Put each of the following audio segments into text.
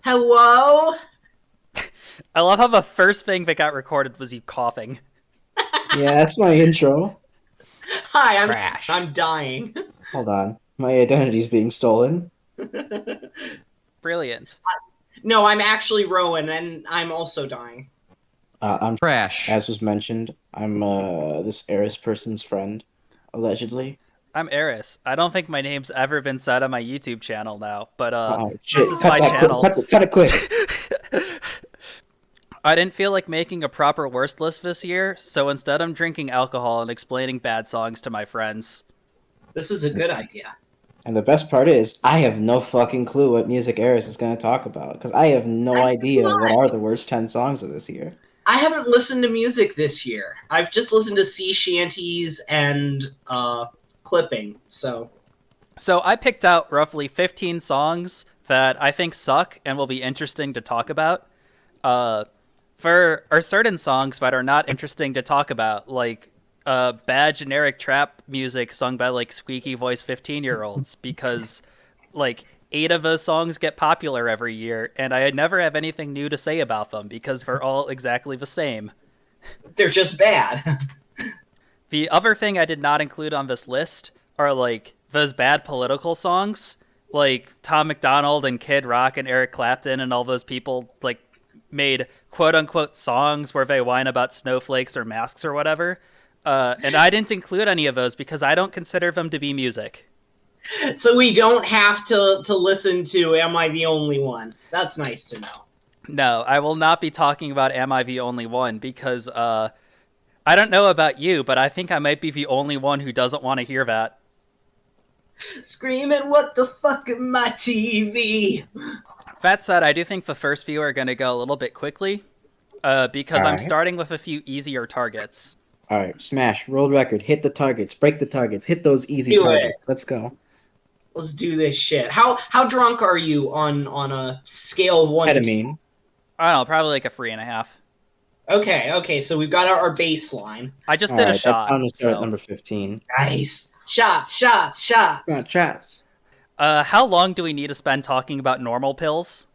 Hello? I love how the first thing that got recorded was you coughing. Yeah, that's my intro. Hi, Crash. I'm dying. Hold on. My identity's being stolen. Brilliant. No, I'm actually Rowan, and I'm also dying. I'm Crash. As was mentioned, I'm this Eris person's friend, allegedly. I'm Eris. I don't think my name's ever been said on my YouTube channel now, but Oh this shit! is Cut my that channel. cut it quick. I didn't feel like making a proper worst list this year, so instead I'm drinking alcohol and explaining bad songs to my friends. This is a good idea. And the best part is, I have no fucking clue what music Eris is going to talk about because I have no idea what are the worst 10 songs of this year. I haven't listened to music this year. I've just listened to sea shanties and clipping, so... So I picked out roughly 15 songs that I think suck and will be interesting to talk about. For are certain songs that are not interesting to talk about, like bad generic trap music sung by like squeaky voice 15-year-olds, because like 8 of those songs get popular every year, and I never have anything new to say about them because they're all exactly the same. They're just bad. The other thing I did not include on this list are like those bad political songs, like Tom McDonald and Kid Rock and Eric Clapton and all those people like made quote unquote songs where they whine about snowflakes or masks or whatever. And I didn't include any of those because I don't consider them to be music. So we don't have to listen to Am I the Only One? That's nice to know. No, I will not be talking about Am I the Only One because I don't know about you, but I think I might be the only one who doesn't want to hear that. Screaming, what the fuck am my TV? That said, I do think the first few are going to go a little bit quickly because I'm Alright. starting with a few easier targets. All right, smash, world record, hit the targets, break the targets, hit those easy Do it. targets. Let's go. Let's do this shit. How drunk are you on a scale of 1 to 10? Ketamine. I don't know, probably like a 3.5. Okay, so we've got our baseline. I just All did a right, that's shot. time to start at So. number 15. Nice. Shots. Come on, chats. How long do we need to spend talking about normal pills?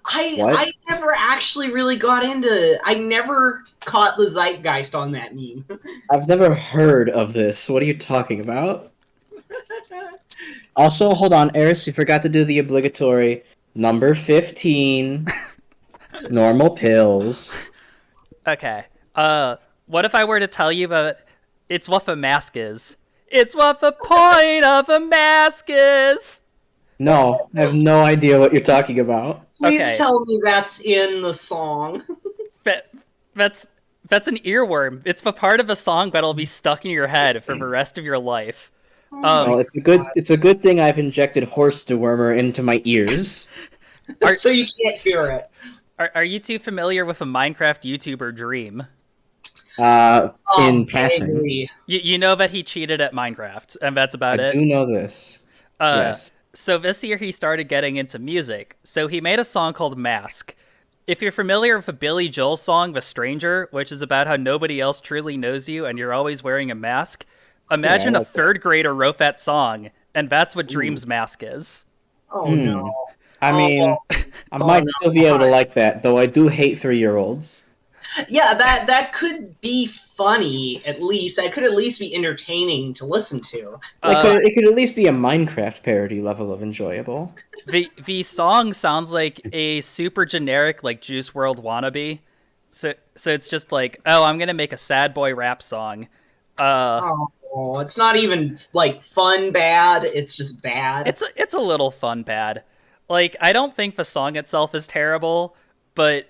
What? I never actually really got into... I never caught the zeitgeist on that meme. I've never heard of this. What are you talking about? Also, hold on, Eris, you forgot to do the obligatory number 15. Normal pills. Okay. What if I were to tell you that it's what a mask is? It's what the point of a mask is! No, I have no idea what you're talking about. Please Okay. tell me that's in the song. That's an earworm. It's the part of a song that'll be stuck in your head for the rest of your life. Well, it's a good thing I've injected horse dewormer into my ears. So you can't hear it. Are you too familiar with a Minecraft YouTuber Dream? In I passing. agree. You know that he cheated at Minecraft, and that's about I it. do know this. Yes. So this year he started getting into music. So he made a song called Mask. If you're familiar with a Billy Joel song, The Stranger, which is about how nobody else truly knows you and you're always wearing a mask, imagine Yeah, I like a third grader wrote that song, and that's what Dream's mask is. Oh no. I mean, I might still be able to like that, though I do hate 3-year-olds. Yeah, that could be funny, at least. That could at least be entertaining to listen to. It could at least be a Minecraft parody level of enjoyable. The song sounds like a super generic like Juice World wannabe. So it's just like, oh, I'm gonna make a sad boy rap song. Oh, it's not even, like, fun bad. It's just bad. It's a little fun bad. Like, I don't think the song itself is terrible, but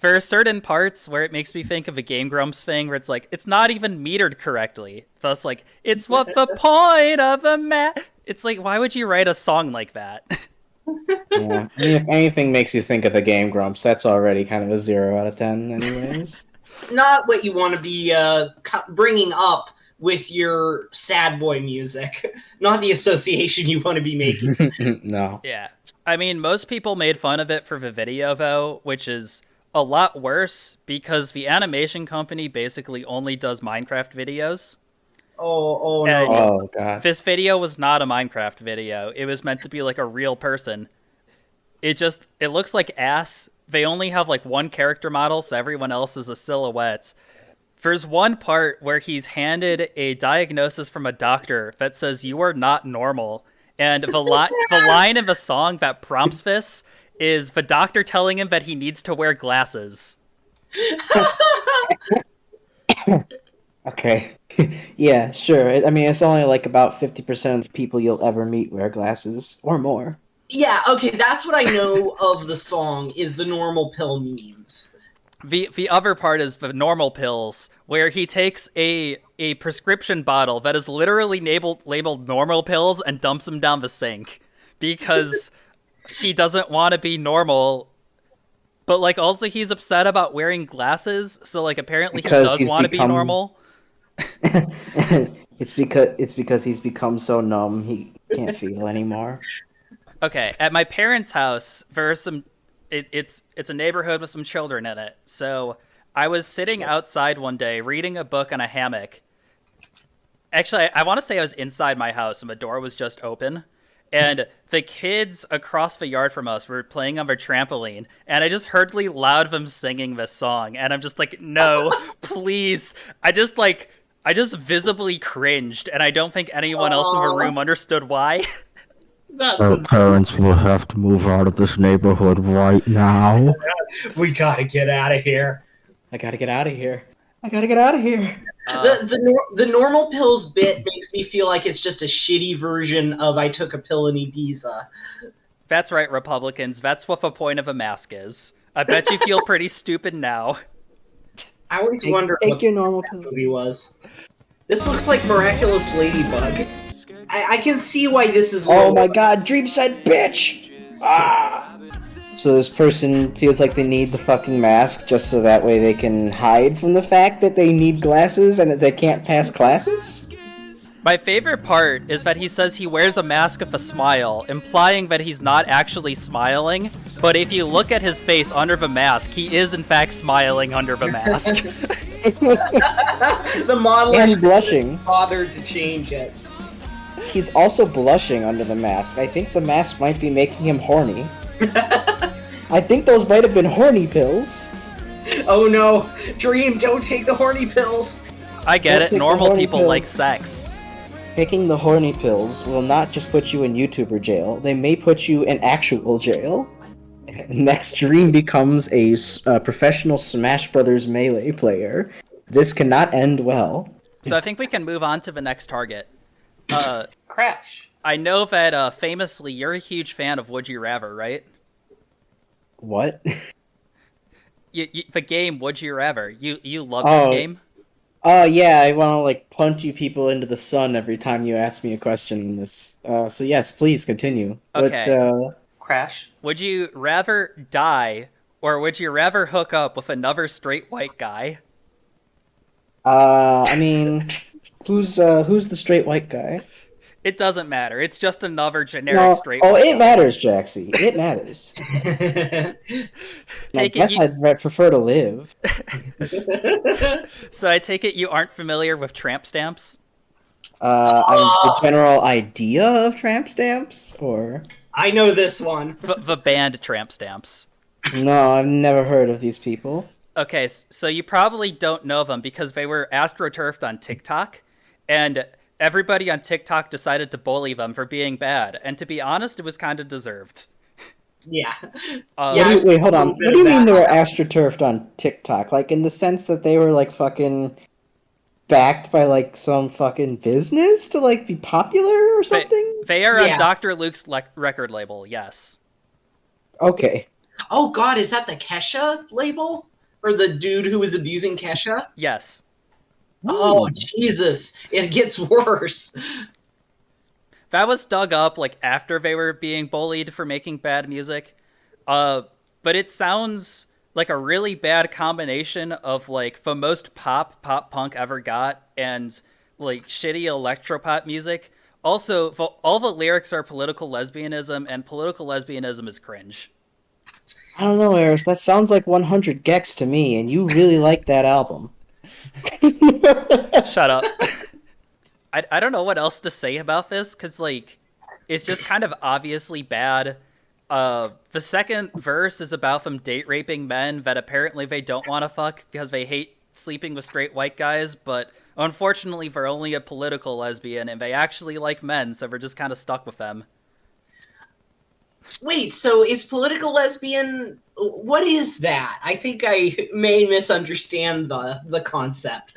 there are certain parts where it makes me think of a Game Grumps thing where it's like, it's not even metered correctly. Thus, like, it's what the point of a It's like, why would you write a song like that? Yeah. I mean, if anything makes you think of the Game Grumps, that's already kind of a 0 out of 10 anyways. Not what you want to be bringing up with your sad boy music. Not the association you want to be making. No. Yeah. I mean, most people made fun of it for the video, though, which is a lot worse because the animation company basically only does Minecraft videos. Oh And no. Oh, God. This video was not a Minecraft video. It was meant to be like a real person. it looks like ass. They only have like one character model, so everyone else is a silhouette. There's one part where he's handed a diagnosis from a doctor that says you are not normal, and the line in the song that prompts this is the doctor telling him that he needs to wear glasses. Okay. Yeah, sure. I mean, it's only like about 50% of the people you'll ever meet wear glasses, or more. Yeah, okay, that's what I know of the song, is the normal pill memes. The other part is the normal pills, where he takes a prescription bottle that is literally labeled normal pills and dumps them down the sink. Because he doesn't want to be normal, but like also he's upset about wearing glasses, so like apparently Because he does want to be normal. It's because he's become so numb he can't feel anymore. Okay, at my parents' house, there are some. It's a neighborhood with some children in it. So I was sitting outside one day reading a book on a hammock. Actually, I want to say I was inside my house and the door was just open. And the kids across the yard from us were playing on their trampoline. And I just heard loud them singing this song. And I'm just like, no, please. I just visibly cringed. And I don't think anyone else in the room understood why. Our parents will have to move out of this neighborhood right now. We gotta get out of here. I gotta get out of here. The normal pills bit makes me feel like it's just a shitty version of I took a pill in Ibiza. That's right, Republicans. That's what the point of a mask is. I bet you feel pretty stupid now. I always wonder what your normal that movie was. This looks like Miraculous Ladybug. I can see why this is low. Oh my god, Dream said bitch! Ah! So this person feels like they need the fucking mask just so that way they can hide from the fact that they need glasses and that they can't pass classes? My favorite part is that he says he wears a mask with a smile, implying that he's not actually smiling, but if you look at his face under the mask, he is in fact smiling under the mask. The model and blushing. Bothered to change it. He's also blushing under the mask. I think the mask might be making him horny. I think those might have been horny pills. Oh no, Dream, don't take the horny pills. I get it, normal people like sex. Taking the horny pills will not just put you in YouTuber jail, they may put you in actual jail. Next, Dream becomes a professional Smash Brothers Melee player. This cannot end well. So I think we can move on to the next target. Crash. I know that famously you're a huge fan of Would You Rather, right? What? The game Would You Rather. You love this game? Oh yeah, I want to punt you people into the sun every time you ask me a question in this. So yes, please continue. Okay. But, Crash. Would you rather die, or would you rather hook up with another straight white guy? I mean, who's the straight white guy? It doesn't matter. It's just another generic straight white guy. Oh, it matters, Jaxie. It matters. I guess I'd prefer to live. So I take it you aren't familiar with tramp stamps? The general idea of tramp stamps, or? I know this one. The band Tramp Stamps. No, I've never heard of these people. Okay, so you probably don't know them because they were astroturfed on TikTok, and everybody on TikTok decided to bully them for being bad. And to be honest, it was kind of deserved. Yeah. Wait, hold on. What do you mean they were astroturfed on TikTok? Like, in the sense that they were, fucking backed by, some fucking business to, be popular or something? They are on Dr. Luke's record label, yes. Okay. Oh, God, is that the Kesha label? Or the dude who was abusing Kesha? Yes. Oh, Jesus. It gets worse. That was dug up, after they were being bullied for making bad music. But it sounds like a really bad combination of, the most pop punk ever got and, shitty electropop music. Also, all the lyrics are political lesbianism, and political lesbianism is cringe. I don't know, Eris. That sounds like 100 Gex to me, and you really like that album. Shut up. I don't know what else to say about this, because, it's just kind of obviously bad. The second verse is about them date raping men that apparently they don't want to fuck because they hate sleeping with straight white guys, but unfortunately they're only a political lesbian and they actually like men, so we're just kind of stuck with them. Wait, so is political lesbian... What is that? I think I may misunderstand the concept.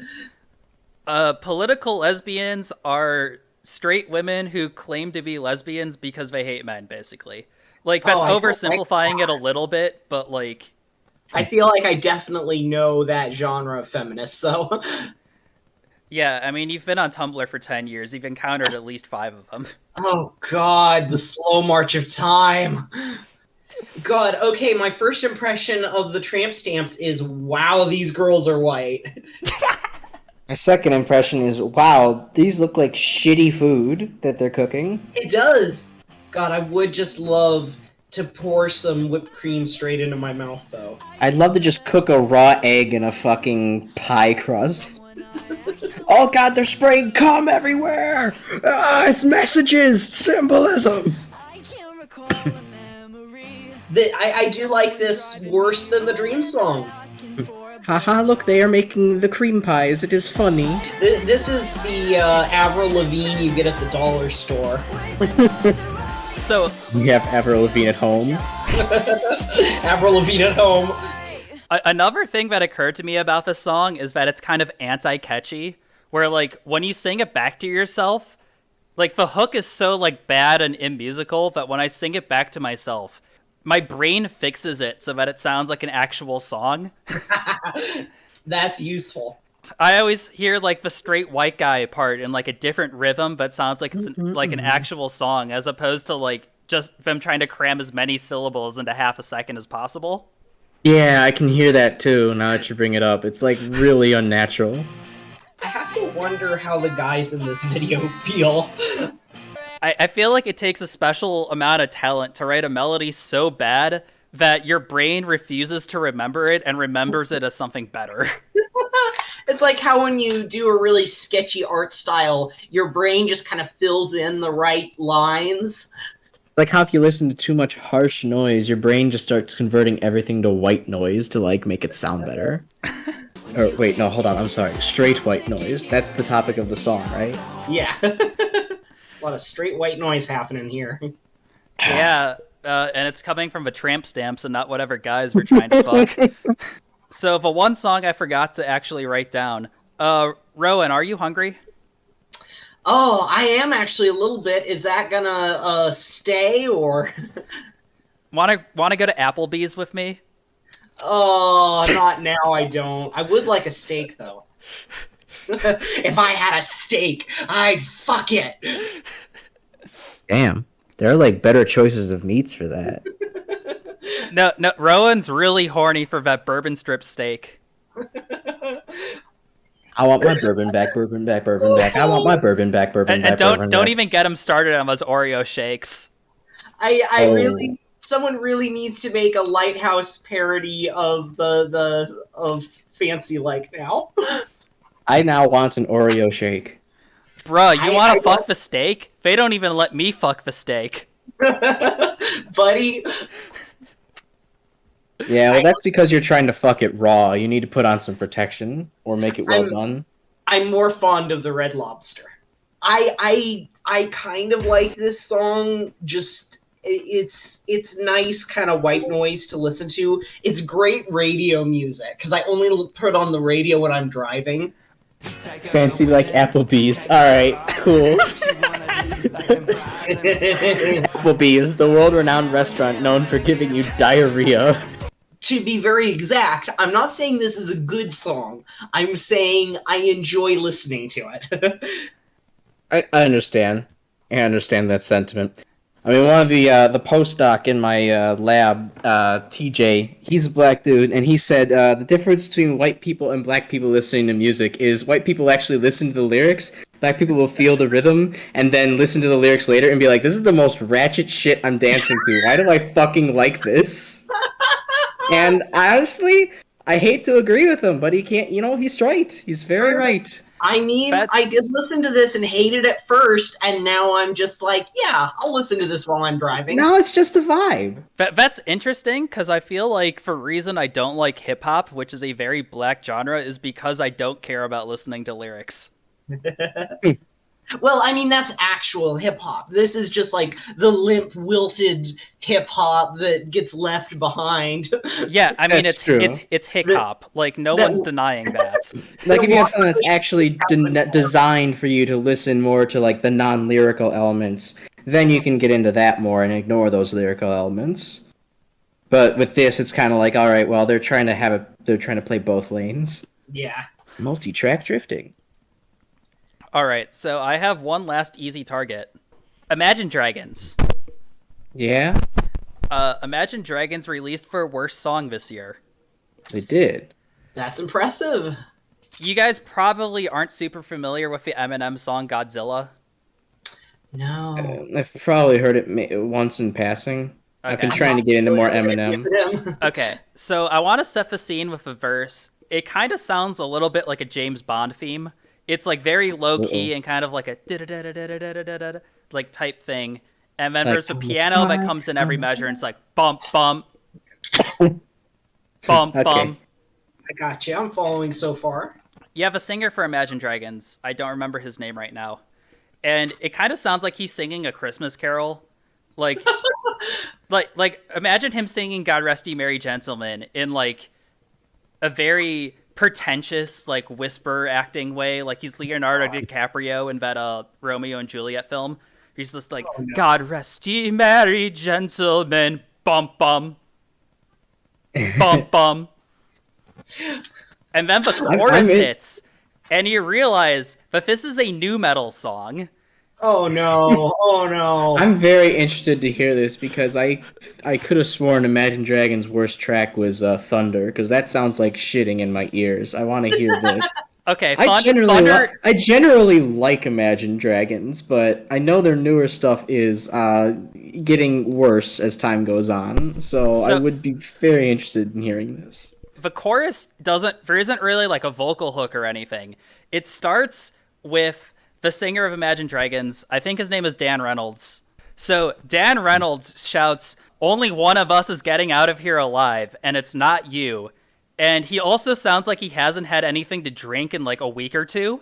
Political lesbians are straight women who claim to be lesbians because they hate men, basically. Like, that's oversimplifying it a little bit, but, like... I feel like I definitely know that genre of feminists, so... Yeah, I mean, you've been on Tumblr for 10 years. You've encountered at least 5 of them. Oh, God, the slow march of time. God, okay, my first impression of the tramp stamps is, wow, these girls are white. My second impression is, wow, these look like shitty food that they're cooking. It does. God, I would just love to pour some whipped cream straight into my mouth, though. I'd love to just cook a raw egg in a fucking pie crust. Oh god, they're spraying cum everywhere! Ah, it's messages! Symbolism! I do like this worse than the Dream song. Haha, look, they are making the cream pies. It is funny. This is the Avril Lavigne you get at the dollar store. So we have Avril Lavigne at home. Avril Lavigne at home. Another thing that occurred to me about this song is that it's kind of anti-catchy, where, like, when you sing it back to yourself, like, the hook is so, like, bad and immusical that when I sing it back to myself, my brain fixes it so that it sounds like an actual song. That's useful. I always hear, like, the straight white guy part in, like, a different rhythm, but sounds like it's like an actual song, as opposed to, like, just them trying to cram as many syllables into half a second as possible. Yeah, I can hear that too, now that you bring it up. It's, like, really unnatural. I have to wonder how the guys in this video feel. I feel like it takes a special amount of talent to write a melody so bad that your brain refuses to remember it and remembers it as something better. It's like how when you do a really sketchy art style, your brain just kind of fills in the right lines. Like how if you listen to too much harsh noise, your brain just starts converting everything to white noise to, like, make it sound better. Or, wait, no, hold on, I'm sorry. Straight white noise. That's the topic of the song, right? Yeah. A lot of straight white noise happening here. Yeah, and it's coming from the tramp stamps and not whatever guys we're trying to fuck. So, the one song I forgot to actually write down. Rowan, are you hungry? Oh, I am actually a little bit. Is that gonna stay, or...? Wanna go to Applebee's with me? Oh, not now, I don't. I would like a steak, though. If I had a steak, I'd fuck it! Damn. There are, like, better choices of meats for that. No, Rowan's really horny for that bourbon strip steak. I want my bourbon back, bourbon back, bourbon back. I want my bourbon back, bourbon back, and don't even get him started on those Oreo shakes. Really... Someone really needs to make a Lighthouse parody of of Fancy Like now. I now want an Oreo shake. Bruh, you want to fuck the steak? They don't even let me fuck the steak. Buddy. Yeah, well, that's because you're trying to fuck it raw. You need to put on some protection or make it well done. I'm more fond of the Red Lobster. I kind of like this song. Just it's nice kind of white noise to listen to. It's great radio music because I only put on the radio when I'm driving. Fancy like Applebee's. All right, cool. Applebee's, the world-renowned restaurant known for giving you diarrhea. To be very exact, I'm not saying this is a good song. I'm saying I enjoy listening to it. I understand. I understand that sentiment. I mean, one of the postdoc in my lab, TJ, he's a black dude, and he said the difference between white people and black people listening to music is white people actually listen to the lyrics, black people will feel the rhythm, and then listen to the lyrics later and be like, this is the most ratchet shit I'm dancing to. Why do I fucking like this? And honestly, I hate to agree with him, but he can't, he's right. He's very right. I mean, I did listen to this and hate it at first, and now I'm just like, yeah, I'll listen to this while I'm driving. No, it's just a vibe. That's interesting, because I feel like for reason I don't like hip-hop, which is a very black genre, is because I don't care about listening to lyrics. Well, I mean, that's actual hip-hop. This is just like the limp, wilted hip-hop that gets left behind. Yeah, I mean, That's true. it's hip-hop. Like, no one's denying that. Like, if you have something that's actually designed for you to listen more to, like, the non-lyrical elements, then you can get into that more and ignore those lyrical elements. But with this, it's kind of like, all right, well, they're trying to play both lanes. Yeah. Multi-track drifting. All right, so I have one last easy target. Imagine Dragons. Yeah? Imagine Dragons released for worst song this year. They did. That's impressive. You guys probably aren't super familiar with the Eminem song Godzilla. No. I've probably heard it once in passing. Okay. I've been trying to get into more Eminem. Okay, so I want to set the scene with a verse. It kind of sounds a little bit like a James Bond theme. It's like very low key and kind of like a like type thing. And then there's a piano that comes in every measure and it's like bump, bump, bump, bump. I got you. I'm following so far. You have a singer for Imagine Dragons. I don't remember his name right now. And it kind of sounds like he's singing a Christmas carol. Like, like imagine him singing God Rest Ye Merry Gentlemen in like a very pretentious, like, whisper acting way, like he's Leonardo DiCaprio in that Romeo and Juliet film. He's just like, oh, no. God rest ye merry gentlemen, bum bum, bum bum. And then the chorus hits, and you realize that this is a nu metal song. Oh no! Oh no! I'm very interested to hear this because I could have sworn Imagine Dragons' worst track was Thunder, because that sounds like shitting in my ears. I want to hear this. Okay, Thunder. I generally like Imagine Dragons, but I know their newer stuff is getting worse as time goes on. So I would be very interested in hearing this. The chorus there isn't really like a vocal hook or anything. It starts with the singer of Imagine Dragons, I think his name is Dan Reynolds. So Dan Reynolds shouts, "Only one of us is getting out of here alive, and it's not you." And he also sounds like he hasn't had anything to drink in like a week or two.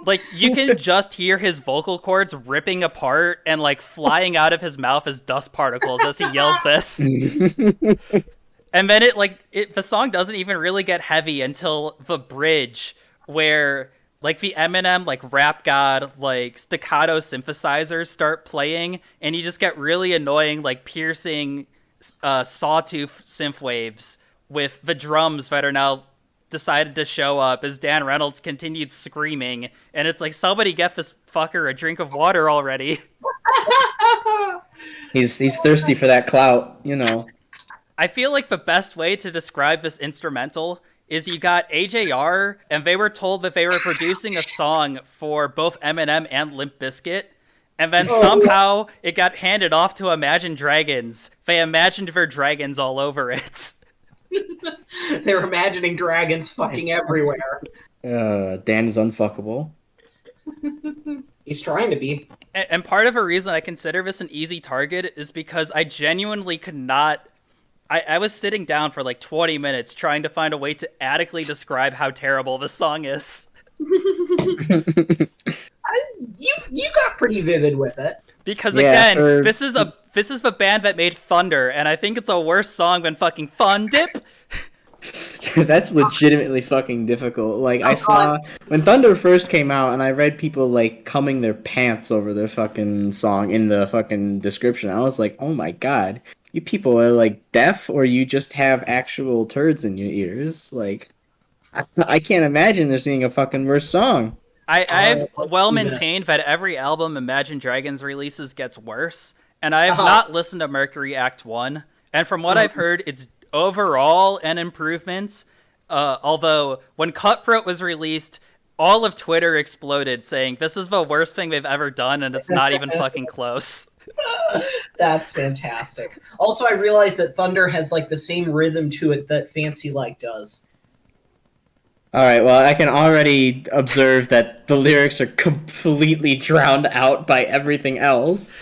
Like, you can just hear his vocal cords ripping apart and like flying out of his mouth as dust particles as he yells this. And then the song doesn't even really get heavy until the bridge, where like the Eminem, like rap god, like staccato synthesizers start playing, and you just get really annoying, like piercing sawtooth synth waves with the drums that are now decided to show up as Dan Reynolds continued screaming, and it's like, somebody get this fucker a drink of water already. He's thirsty for that clout, you know. I feel like the best way to describe this instrumental is you got AJR, and they were told that they were producing a song for both Eminem and Limp Bizkit, and then somehow it got handed off to Imagine Dragons. They imagined their dragons all over it. They're imagining dragons fucking everywhere. Dan is unfuckable. He's trying to be. And part of a reason I consider this an easy target is because I genuinely could not... I was sitting down for like 20 minutes trying to find a way to adequately describe how terrible this song is. You got pretty vivid with it. Because again, this is the band that made Thunder, and I think it's a worse song than fucking Fun Dip. That's legitimately fucking difficult. Like, I saw when Thunder first came out, and I read people like cumming their pants over their fucking song in the fucking description. I was like, oh my god. You people are, like, deaf, or you just have actual turds in your ears? Like, I can't imagine this being a fucking worse song. I've well maintained that every album Imagine Dragons releases gets worse, and I have not listened to Mercury Act 1, and from what I've heard, it's overall an improvement, although when Cutthroat was released, all of Twitter exploded saying, this is the worst thing they've ever done, and it's not even fucking close. That's fantastic. Also, I realized that Thunder has like the same rhythm to it that Fancy Like does. All right, well, I can already observe that the lyrics are completely drowned out by everything else.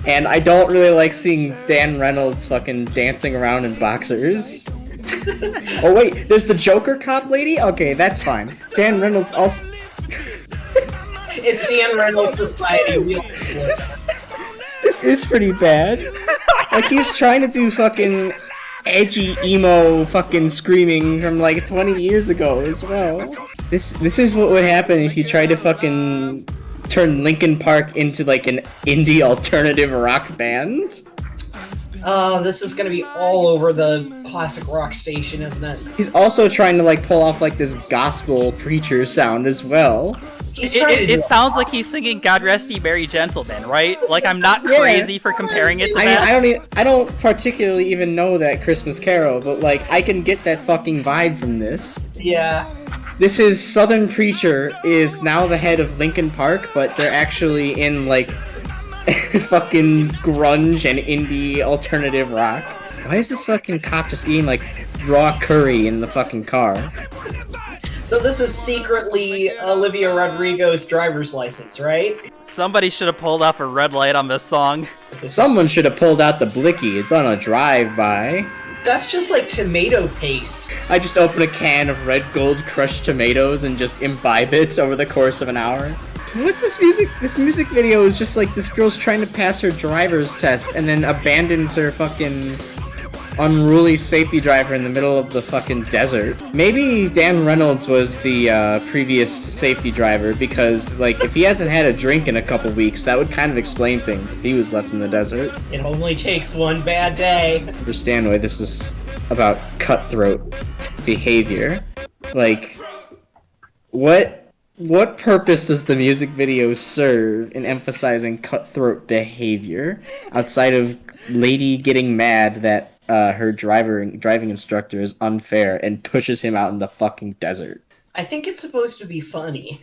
And I don't really like seeing Dan Reynolds fucking dancing around in boxers. Oh wait, there's the Joker cop lady? Okay, that's fine. Dan Reynolds also... It's Dan Reynolds Society. This is pretty bad. Like, he's trying to do fucking edgy emo fucking screaming from like 20 years ago as well. This is what would happen if you tried to fucking turn Linkin Park into like an indie alternative rock band. This is gonna be all over the classic rock station, isn't it? He's also trying to like pull off like this gospel preacher sound as well. It sounds like he's singing "God Rest Ye Merry Gentlemen," right? Like, I'm not crazy for comparing it to that. I don't particularly even know that Christmas Carol, but like I can get that fucking vibe from this. Yeah. This is Southern Preacher is now the head of Linkin Park, but they're actually in like fucking grunge and indie alternative rock. Why is this fucking cop just eating like raw curry in the fucking car? So this is secretly Olivia Rodrigo's driver's license, right? Somebody should have pulled off a red light on this song. Someone should have pulled out the blicky and done a drive-by. That's just like tomato paste. I just open a can of red gold crushed tomatoes and just imbibe it over the course of an hour. What's this music? This music video is just like this girl's trying to pass her driver's test and then abandons her fucking unruly safety driver in the middle of the fucking desert. Maybe Dan Reynolds was the previous safety driver because, like, if he hasn't had a drink in a couple weeks, that would kind of explain things if he was left in the desert. It only takes one bad day. Understand why this is about cutthroat behavior. Like, what purpose does the music video serve in emphasizing cutthroat behavior outside of lady getting mad that her driving instructor is unfair and pushes him out in the fucking desert? I think it's supposed to be funny.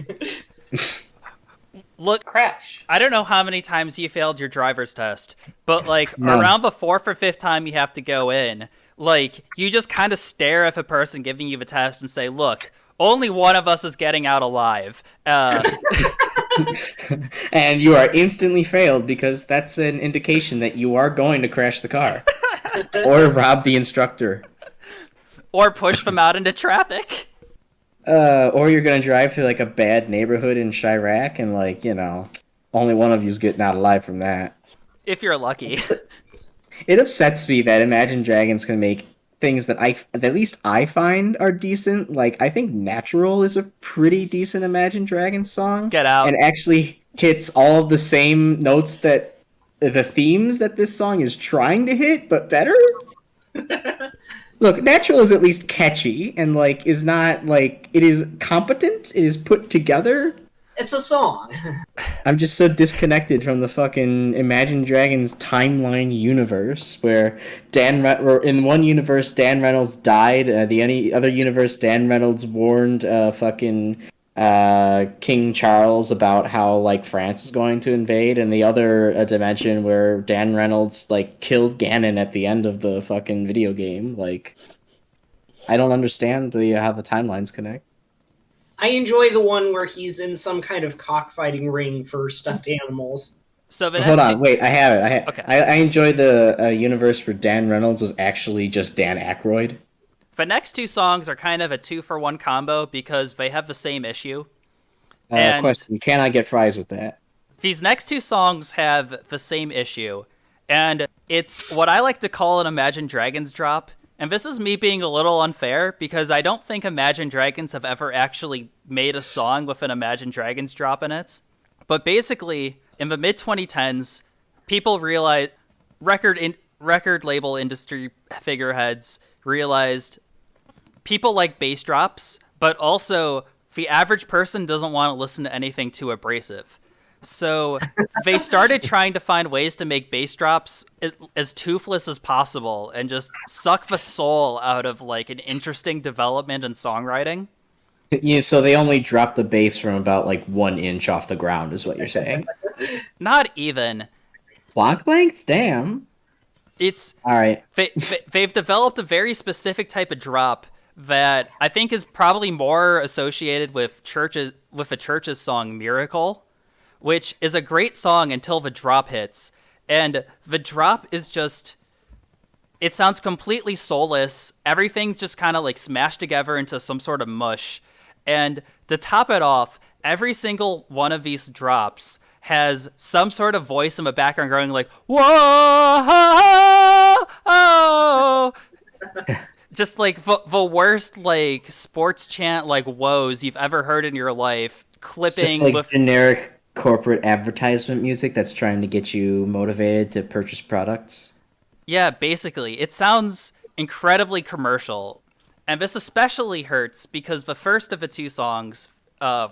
Look, Crash. I don't know how many times you failed your driver's test, but like None. around the 4th or 5th time you have to go in, like you just kind of stare at the person giving you the test and say, "Look, only one of us is getting out alive." And you are instantly failed because that's an indication that you are going to crash the car. Or rob the instructor. Or push them out into traffic. Or you're gonna drive through like a bad neighborhood in Chirac and like, you know, only one of you's getting out alive from that. If you're lucky. It upsets me that Imagine Dragons can make things that at least I find are decent. Like, I think Natural is a pretty decent Imagine Dragons song. Get out. And actually hits all of the same notes that the themes that this song is trying to hit, but better. Look, Natural is at least catchy and like is not like, it is competent, it is put together. It's a song. I'm just so disconnected from the fucking Imagine Dragons timeline universe where in one universe Dan Reynolds died, the other universe Dan Reynolds warned fucking King Charles about how like France is going to invade, and the other dimension where Dan Reynolds like killed Ganon at the end of the fucking video game. Like, I don't understand how the timelines connect. I enjoy the one where he's in some kind of cockfighting ring for stuffed animals. So Hold on, wait, I have it. Okay. I enjoy the universe where Dan Reynolds was actually just Dan Aykroyd. The next two songs are kind of a 2-for-1 combo because they have the same issue. Question, can I get fries with that? These next two songs have the same issue, and it's what I like to call an Imagine Dragons drop. And this is me being a little unfair because I don't think Imagine Dragons have ever actually made a song with an Imagine Dragons drop in it. But basically, in the mid-2010s, people realized, record label industry figureheads realized people like bass drops, but also the average person doesn't want to listen to anything too abrasive. So they started trying to find ways to make bass drops as toothless as possible and just suck the soul out of like an interesting development in songwriting. Yeah, so they only dropped the bass from about like 1 inch off the ground is what you're saying. Not even. Block length? Damn. It's all right. They've developed a very specific type of drop that I think is probably more associated with the church's song Miracle, which is a great song until the drop hits. And the drop is just, it sounds completely soulless. Everything's just kind of like smashed together into some sort of mush. And to top it off, every single one of these drops has some sort of voice in the background going like, whoa, just like the worst like sports chant like woes you've ever heard in your life, clipping just like with generic corporate advertisement music that's trying to get you motivated to purchase products. Yeah, basically. It sounds incredibly commercial. And this especially hurts because the first of the two songs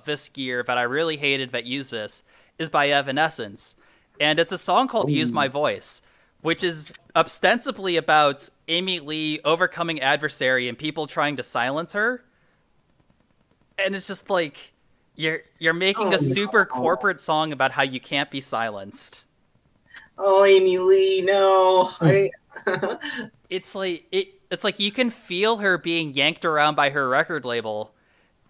this year that I really hated that use this is by Evanescence. And it's a song called Use My Voice, which is ostensibly about Amy Lee overcoming adversary and people trying to silence her. And it's just like, you're making a super corporate song about how you can't be silenced. Oh, Amy Lee, no. It's like you can feel her being yanked around by her record label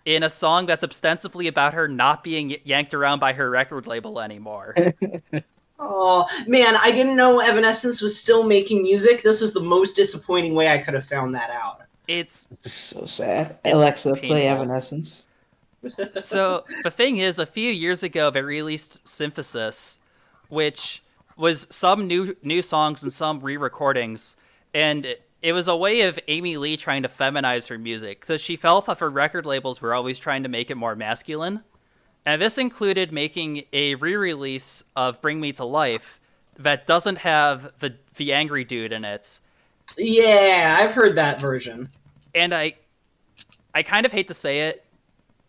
in a song that's ostensibly about her not being yanked around by her record label anymore. Oh, man, I didn't know Evanescence was still making music. This was the most disappointing way I could have found that out. It's so sad. It's Alexa, painful. play Evanescence. So the thing is, a few years ago they released Synthesis, which was some new songs and some re-recordings, and it was a way of Amy Lee trying to feminize her music, because she felt that her record labels were always trying to make it more masculine. And this included making a re-release of Bring Me to Life that doesn't have the angry dude in it. Yeah, I've heard that version. And I kind of hate to say it,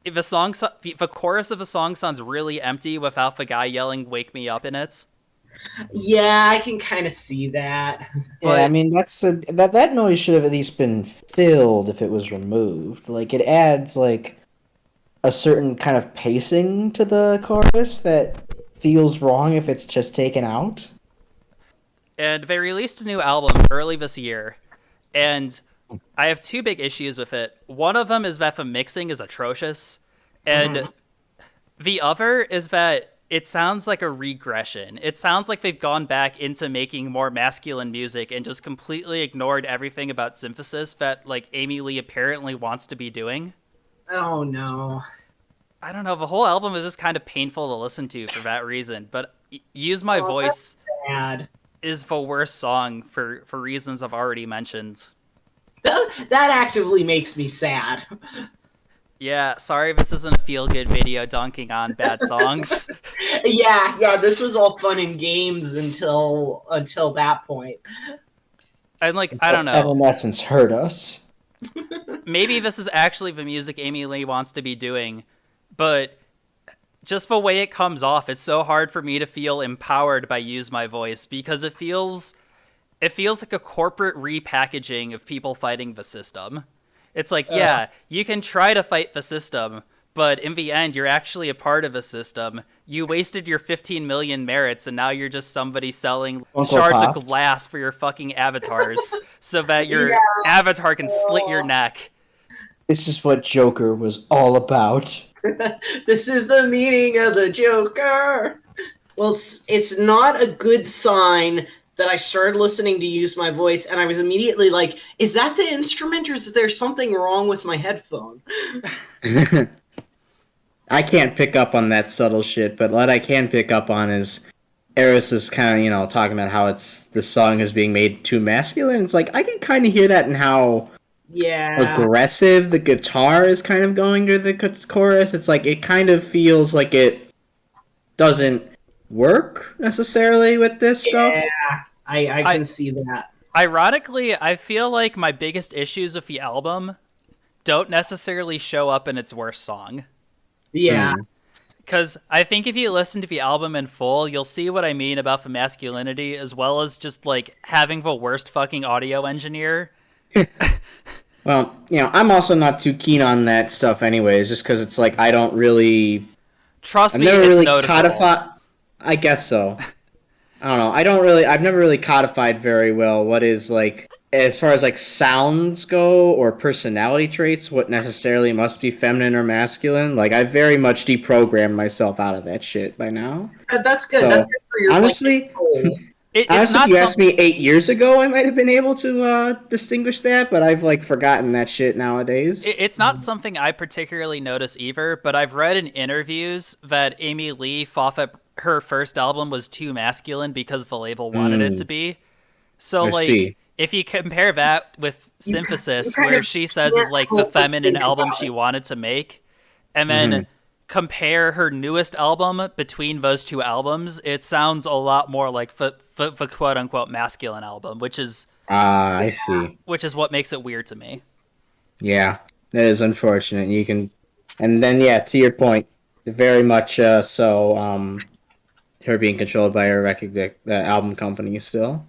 the chorus of the song sounds really empty without the guy yelling "Wake me up" in it. Yeah, I can kind of see that. Yeah, I mean that noise should have at least been filled if it was removed. Like it adds like a certain kind of pacing to the chorus that feels wrong if it's just taken out. And they released a new album early this year, and I have two big issues with it. One of them is that the mixing is atrocious, and the other is that it sounds like a regression. It sounds like they've gone back into making more masculine music and just completely ignored everything about synthesis that like Amy Lee apparently wants to be doing. Oh, no. I don't know. The whole album is just kind of painful to listen to for that reason, but Use My Voice sad. is the worst song for reasons I've already mentioned. That actively makes me sad. Yeah, sorry this isn't a feel-good video dunking on bad songs. Yeah, this was all fun and games until that point. And like, I don't know. Evanescence hurt us. Maybe this is actually the music Amy Lee wants to be doing, but just the way it comes off, it's so hard for me to feel empowered by Use My Voice because it feels like a corporate repackaging of people fighting the system. It's like, yeah, you can try to fight the system, but in the end, you're actually a part of a system. You wasted your 15 million merits, and now you're just somebody selling shards of glass for your fucking avatars so that your avatar can slit your neck. This is what Joker was all about. This is the meaning of the Joker. Well, it's not a good sign that I started listening to Use My Voice, and I was immediately like, is that the instrument, or is there something wrong with my headphone? I can't pick up on that subtle shit, but what I can pick up on is Eris is kind of, talking about how the song is being made too masculine. It's like, I can kind of hear that in how aggressive the guitar is kind of going to the chorus. It's like, it kind of feels like it doesn't work necessarily with this stuff. Yeah, I can see that. Ironically, I feel like my biggest issues with the album don't necessarily show up in its worst song. Yeah. Because I think if you listen to the album in full, you'll see what I mean about the masculinity, as well as just, like, having the worst fucking audio engineer. Well, I'm also not too keen on that stuff anyways, just because it's like, I don't really... Trust me, I've never it's really noticeable. codified... I guess so. I don't know. I've never really codified very well what is, like, as far as like sounds go or personality traits, what necessarily must be feminine or masculine. Like I very much deprogrammed myself out of that shit by now. That's good. That's So good for your honestly, goal. It's honestly, if not you asked something. me 8 years ago, I might have been able to distinguish that, but I've like forgotten that shit nowadays. It's not something I particularly notice either, but I've read in interviews that Amy Lee thought that her first album was too masculine because the label wanted it to be. So, I like, see. if you compare that with Synthesis, kind where of she says is can't like the help but feminine think album about she it. wanted to make, and then compare her newest album between those two albums, it sounds a lot more like the quote unquote masculine album, which is I see. what makes it weird to me. Yeah, that is unfortunate. You can, and then yeah, to your point, very much so. Her being controlled by her record album company still.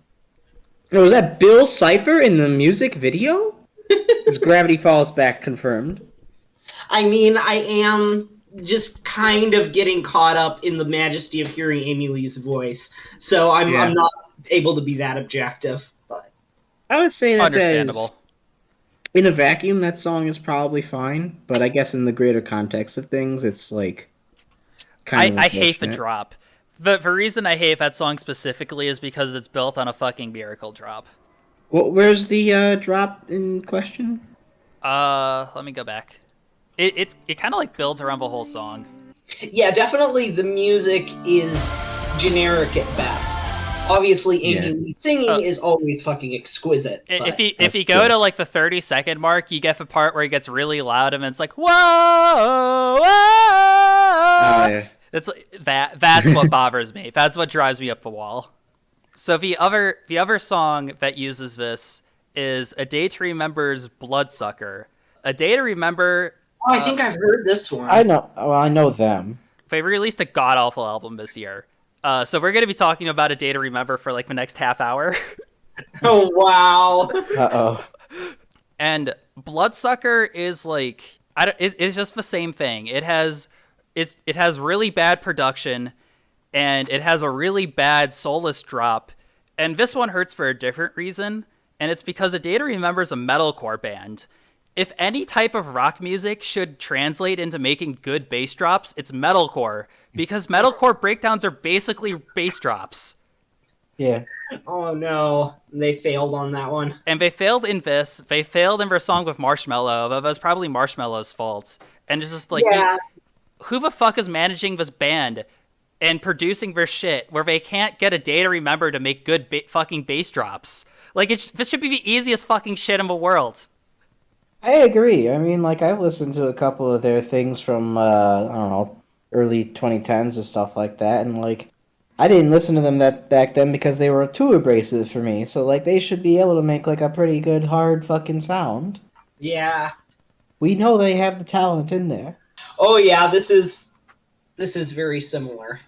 Oh, was that Bill Cipher in the music video? Is Gravity Falls Back confirmed? I mean, I am just kind of getting caught up in the majesty of hearing Amy Lee's voice, so I'm not able to be that objective. But I would say that Understandable. in a vacuum, that song is probably fine, but I guess in the greater context of things, it's like kind of I hate the unfortunate. drop. The reason I hate that song specifically is because it's built on a fucking miracle drop. Well, where's the drop in question? Let me go back. It kind of like builds around the whole song. yeah, definitely the music is generic at best. Obviously, Amy Yeah. Lee singing is always fucking exquisite. If but- you go to like the 30-second mark, you get the part where it gets really loud and it's like whoa, whoa. Yeah. It's that's what bothers me. That's what drives me up the wall. So the other song that uses this is A Day to Remember's Bloodsucker. A Day to Remember, Oh, I think I've heard this one. I know. Well, I know them. they released a god awful album this year. So we're gonna be talking about A Day to Remember for like the next half hour. Oh wow! Uh-oh. And Bloodsucker is like it's just the same thing. It has really bad production, and it has a really bad soulless drop. And this one hurts for a different reason, and it's because A Day to Remember is a metalcore band. If any type of rock music should translate into making good bass drops, it's metalcore, because metalcore breakdowns are basically bass drops. Yeah. Oh no, they failed on that one. And they failed in this. They failed in their song with Marshmello. That was probably Marshmello's fault. And it's just like, Yeah, who the fuck is managing this band and producing their shit where they can't get A Day to Remember to make good fucking bass drops? Like, this should be the easiest fucking shit in the world. I agree. I mean, like, I've listened to a couple of their things from, I don't know, early 2010s and stuff like that, and, like, I didn't listen to them that back then because they were too abrasive for me, so, like, they should be able to make, like, a pretty good, hard fucking sound. yeah. We know they have the talent in there. Oh yeah, this is very similar.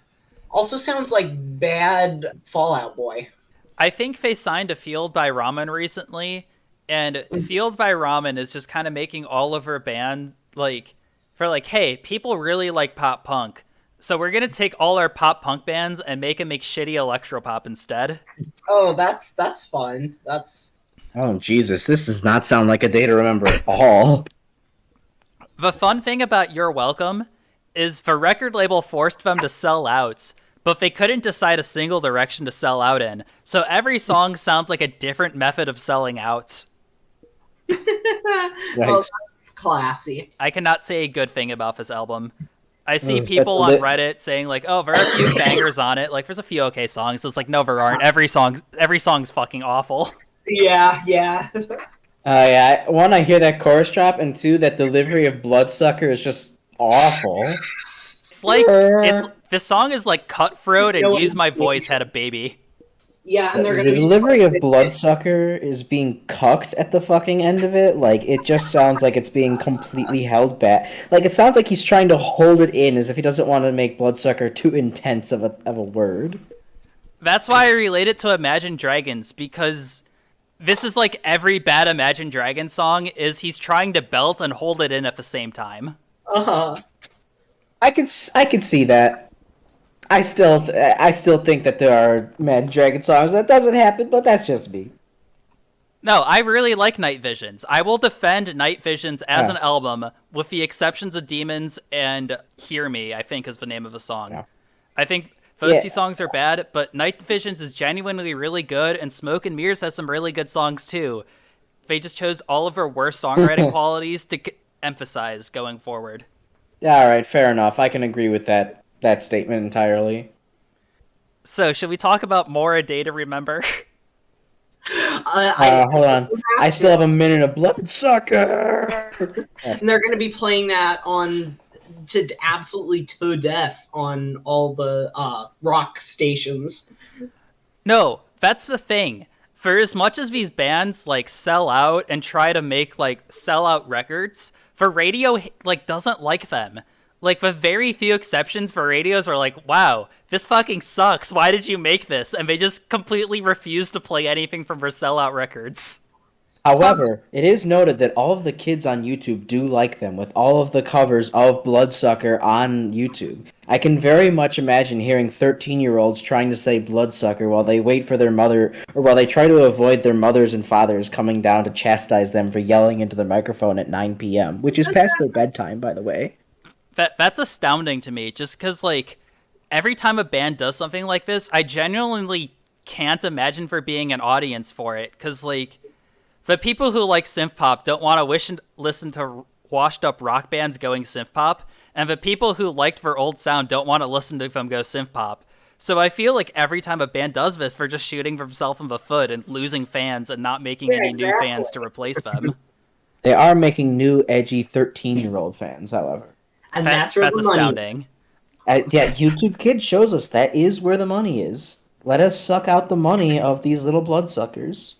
Also sounds like bad Fallout Boy. I think they signed to Fueled by Ramen recently, and Fueled by Ramen is just kind of making all of her bands, like, for like, hey, people really like pop punk, so we're gonna take all our pop punk bands and make them make shitty electropop instead. Oh, that's fun. That's Oh, Jesus, this does not sound like A Day to Remember at all. The fun thing about You're Welcome is the record label forced them to sell out, but they couldn't decide a single direction to sell out in, so every song sounds like a different method of selling out. oh, that's classy. I cannot say a good thing about this album. I see That's people a on lit- Reddit saying like, "Oh, there are a few bangers on it. Like, there's a few okay songs." It's like, no, there aren't. Every song's fucking awful. Yeah, yeah. Yeah, one, I hear that chorus drop, and two, that delivery of Bloodsucker is just awful. It's like this song is like Cutthroat and Use My Voice had a baby. Yeah, and they're The gonna delivery of Bloodsucker is being cucked at the fucking end of it. Like, it just sounds like it's being completely held back. Like, it sounds like he's trying to hold it in as if he doesn't want to make Bloodsucker too intense of a word. That's why I relate it to Imagine Dragons, because this is like every bad Imagine Dragons song is he's trying to belt and hold it in at the same time. Uh-huh. I could see that. I still think that there are Mad Dragon songs that doesn't happen, but that's just me. No, I really like Night Visions. I will defend Night Visions as an album, with the exceptions of Demons and Hear Me, I think is the name of the song. Yeah. I think those two songs are bad, but Night Visions is genuinely really good, and Smoke and Mirrors has some really good songs too. They just chose all of her worst songwriting qualities to emphasize going forward. Yeah, all right, fair enough. I can agree with that statement entirely. So, should we talk about More A Day to Remember? Hold on. I still have a minute of Bloodsucker. And they're going to be playing that to absolutely to death on all the rock stations. No, that's the thing. For as much as these bands like sell out and try to make like sell out records, for radio like doesn't like them. Like, with very few exceptions, for radios are like, wow, this fucking sucks. Why did you make this? And they just completely refuse to play anything from their sellout records. However, it is noted that all of the kids on YouTube do like them, with all of the covers of Bloodsucker on YouTube. I can very much imagine hearing 13-year-olds trying to say Bloodsucker while they wait for their mother, or while they try to avoid their mothers and fathers coming down to chastise them for yelling into the microphone at 9 p.m., which is past their bedtime, by the way. That's astounding to me, just because, like, every time a band does something like this, I genuinely can't imagine there being an audience for it, because, like, the people who like synth pop don't want to listen to washed up rock bands going synth pop, and the people who liked their old sound don't want to listen to them go synth pop. So I feel like every time a band does this, they're just shooting themselves in the foot and losing fans and not making any new fans to replace them. They are making new, edgy 13-year-old fans, however. And that's where the money astounding. Yeah, YouTube Kids shows us that is where the money is. Let us suck out the money of these little bloodsuckers.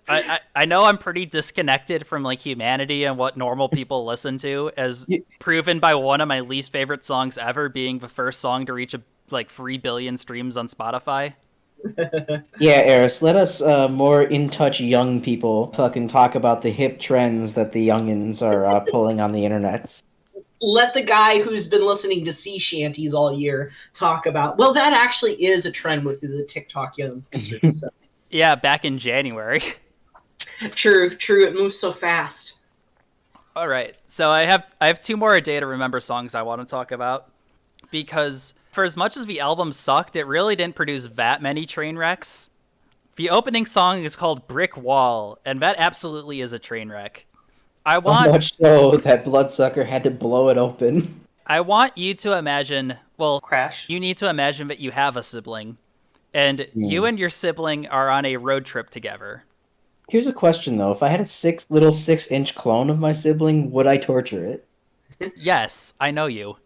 I know I'm pretty disconnected from like humanity and what normal people listen to, as proven by one of my least favorite songs ever being the first song to reach 3 billion streams on Spotify. Yeah, Eris, let us more in-touch young people fucking talk about the hip trends that the youngins are pulling on the internet. Let the guy who's been listening to sea shanties all year talk about, well, that actually is a trend with the TikTok youngsters. So. Yeah, back in January. True, it moves so fast. All right, so I have 2 more A Day to Remember songs I want to talk about, because for as much as the album sucked, it really didn't produce that many train wrecks. The opening song is called Brick Wall, and that absolutely is a train wreck. So much so that Bloodsucker had to blow it open. I want you to imagine, Crash. You need to imagine that you have a sibling, and you and your sibling are on a road trip together. Here's a question, though. If I had a 6-inch clone of my sibling, would I torture it? Yes, I know you.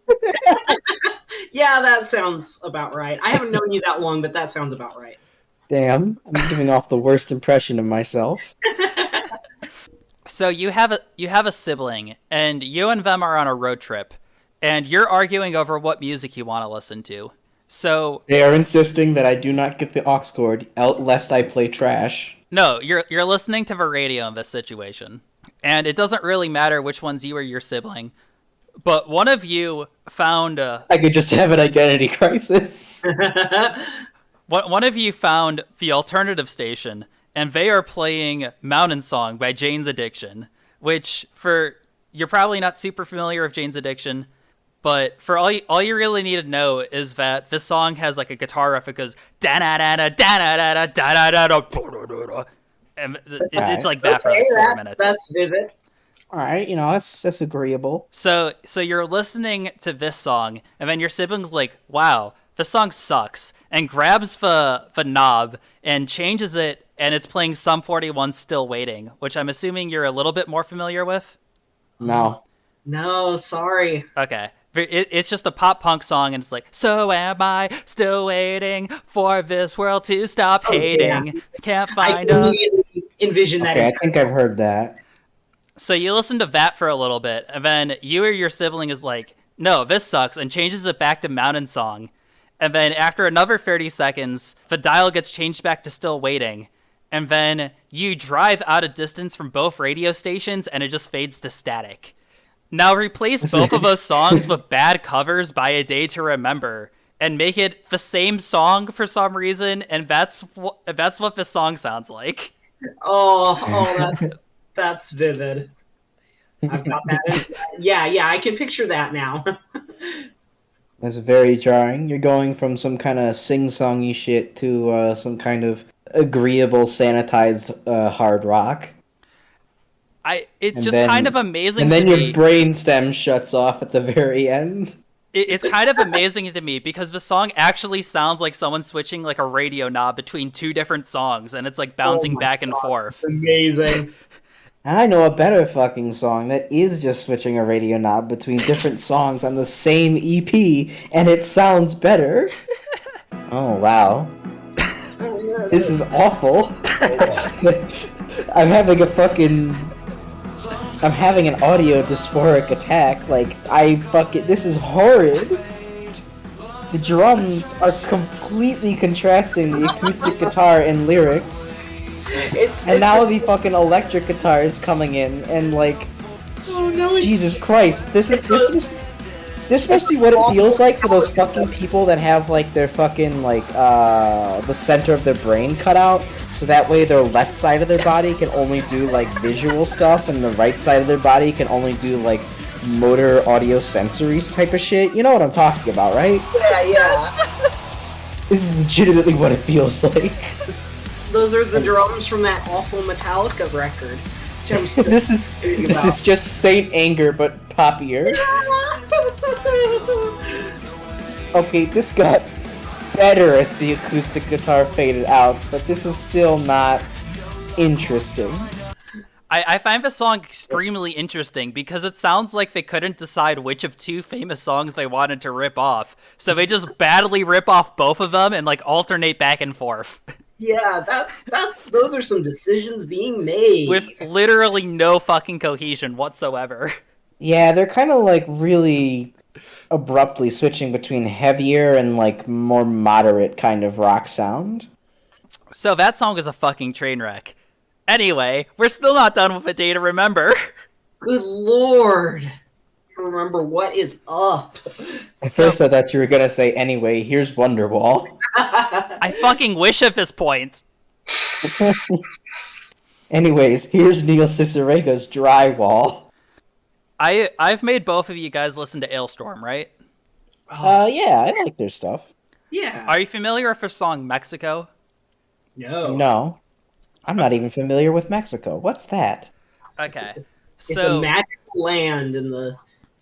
Yeah, that sounds about right. I haven't known you that long, but that sounds about right. Damn, I'm giving off the worst impression of myself. So you have a sibling, and you and them are on a road trip, and you're arguing over what music you want to listen to. So they are insisting that I do not get the aux cord, lest I play trash. No, you're listening to the radio in this situation, and it doesn't really matter which one's you or your sibling. But one of you found I could just have an identity crisis. One of you found the alternative station, and they are playing Mountain Song by Jane's Addiction, which, you're probably not super familiar with Jane's Addiction, but for all you really need to know is that this song has like a guitar riff that goes da-da-da-da, da-da-da-da, da-da-da-da, and it's like that for like 4 minutes. That's vivid. All right, that's agreeable. So you're listening to this song, and then your sibling's like, wow, this song sucks, and grabs the knob and changes it, and it's playing Sum 41 Still Waiting, which I'm assuming you're a little bit more familiar with? No. No, sorry. Okay. It's just a pop punk song, and it's like, so am I still waiting for this world to stop hating. Yeah. Can't find I immediately envision that. Okay, I think I've heard that. So you listen to that for a little bit, and then you or your sibling is like, no, this sucks, and changes it back to Mountain Song. And then after another 30 seconds, the dial gets changed back to Still Waiting. And then you drive out a distance from both radio stations, and it just fades to static. Now replace both of those songs with bad covers by A Day to Remember, and make it the same song for some reason, and that's what this song sounds like. That's vivid. I've got that. Yeah, I can picture that now. That's very jarring. You're going from some kind of sing-songy shit to some kind of agreeable, sanitized hard rock. It's And just then, kind of amazing and to then your me. brainstem shuts off at the very end. It's kind of amazing to me because the song actually sounds like someone switching like a radio knob between two different songs, and it's like bouncing back and forth. Amazing. And I know a better fucking song that is just switching a radio knob between different songs on the same EP, and it sounds better. Oh, wow. This is awful. I'm having an audio dysphoric attack. This is horrid. The drums are completely contrasting the acoustic guitar and lyrics. Now the fucking electric guitar is coming in, and oh no, Jesus Christ, this must be what it feels like for those fucking people that have their fucking the center of their brain cut out, so that way their left side of their body can only do visual stuff, and the right side of their body can only do motor audio sensories type of shit. You know what I'm talking about, right? Yeah. This is legitimately what it feels like. Those are the drums from that awful Metallica record. This is just Saint Anger but poppier. Okay, this got better as the acoustic guitar faded out, but this is still not interesting. I find the song extremely interesting because it sounds like they couldn't decide which of two famous songs they wanted to rip off, so they just badly rip off both of them and alternate back and forth. Yeah, those are some decisions being made. With literally no fucking cohesion whatsoever. Yeah, they're kind of really abruptly switching between heavier and more moderate kind of rock sound. So that song is a fucking train wreck. Anyway, we're still not done with A Day to Remember. Good lord. Remember what is up. At first I thought you were gonna say, anyway, here's Wonderwall. I fucking wish at this point. Anyways, here's Neil Cicerega's Drywall. I've made both of you guys listen to Ailstorm, right? Yeah, I like their stuff. Yeah. Are you familiar with the song Mexico? No. I'm not even familiar with Mexico. What's that? Okay. It's a magical land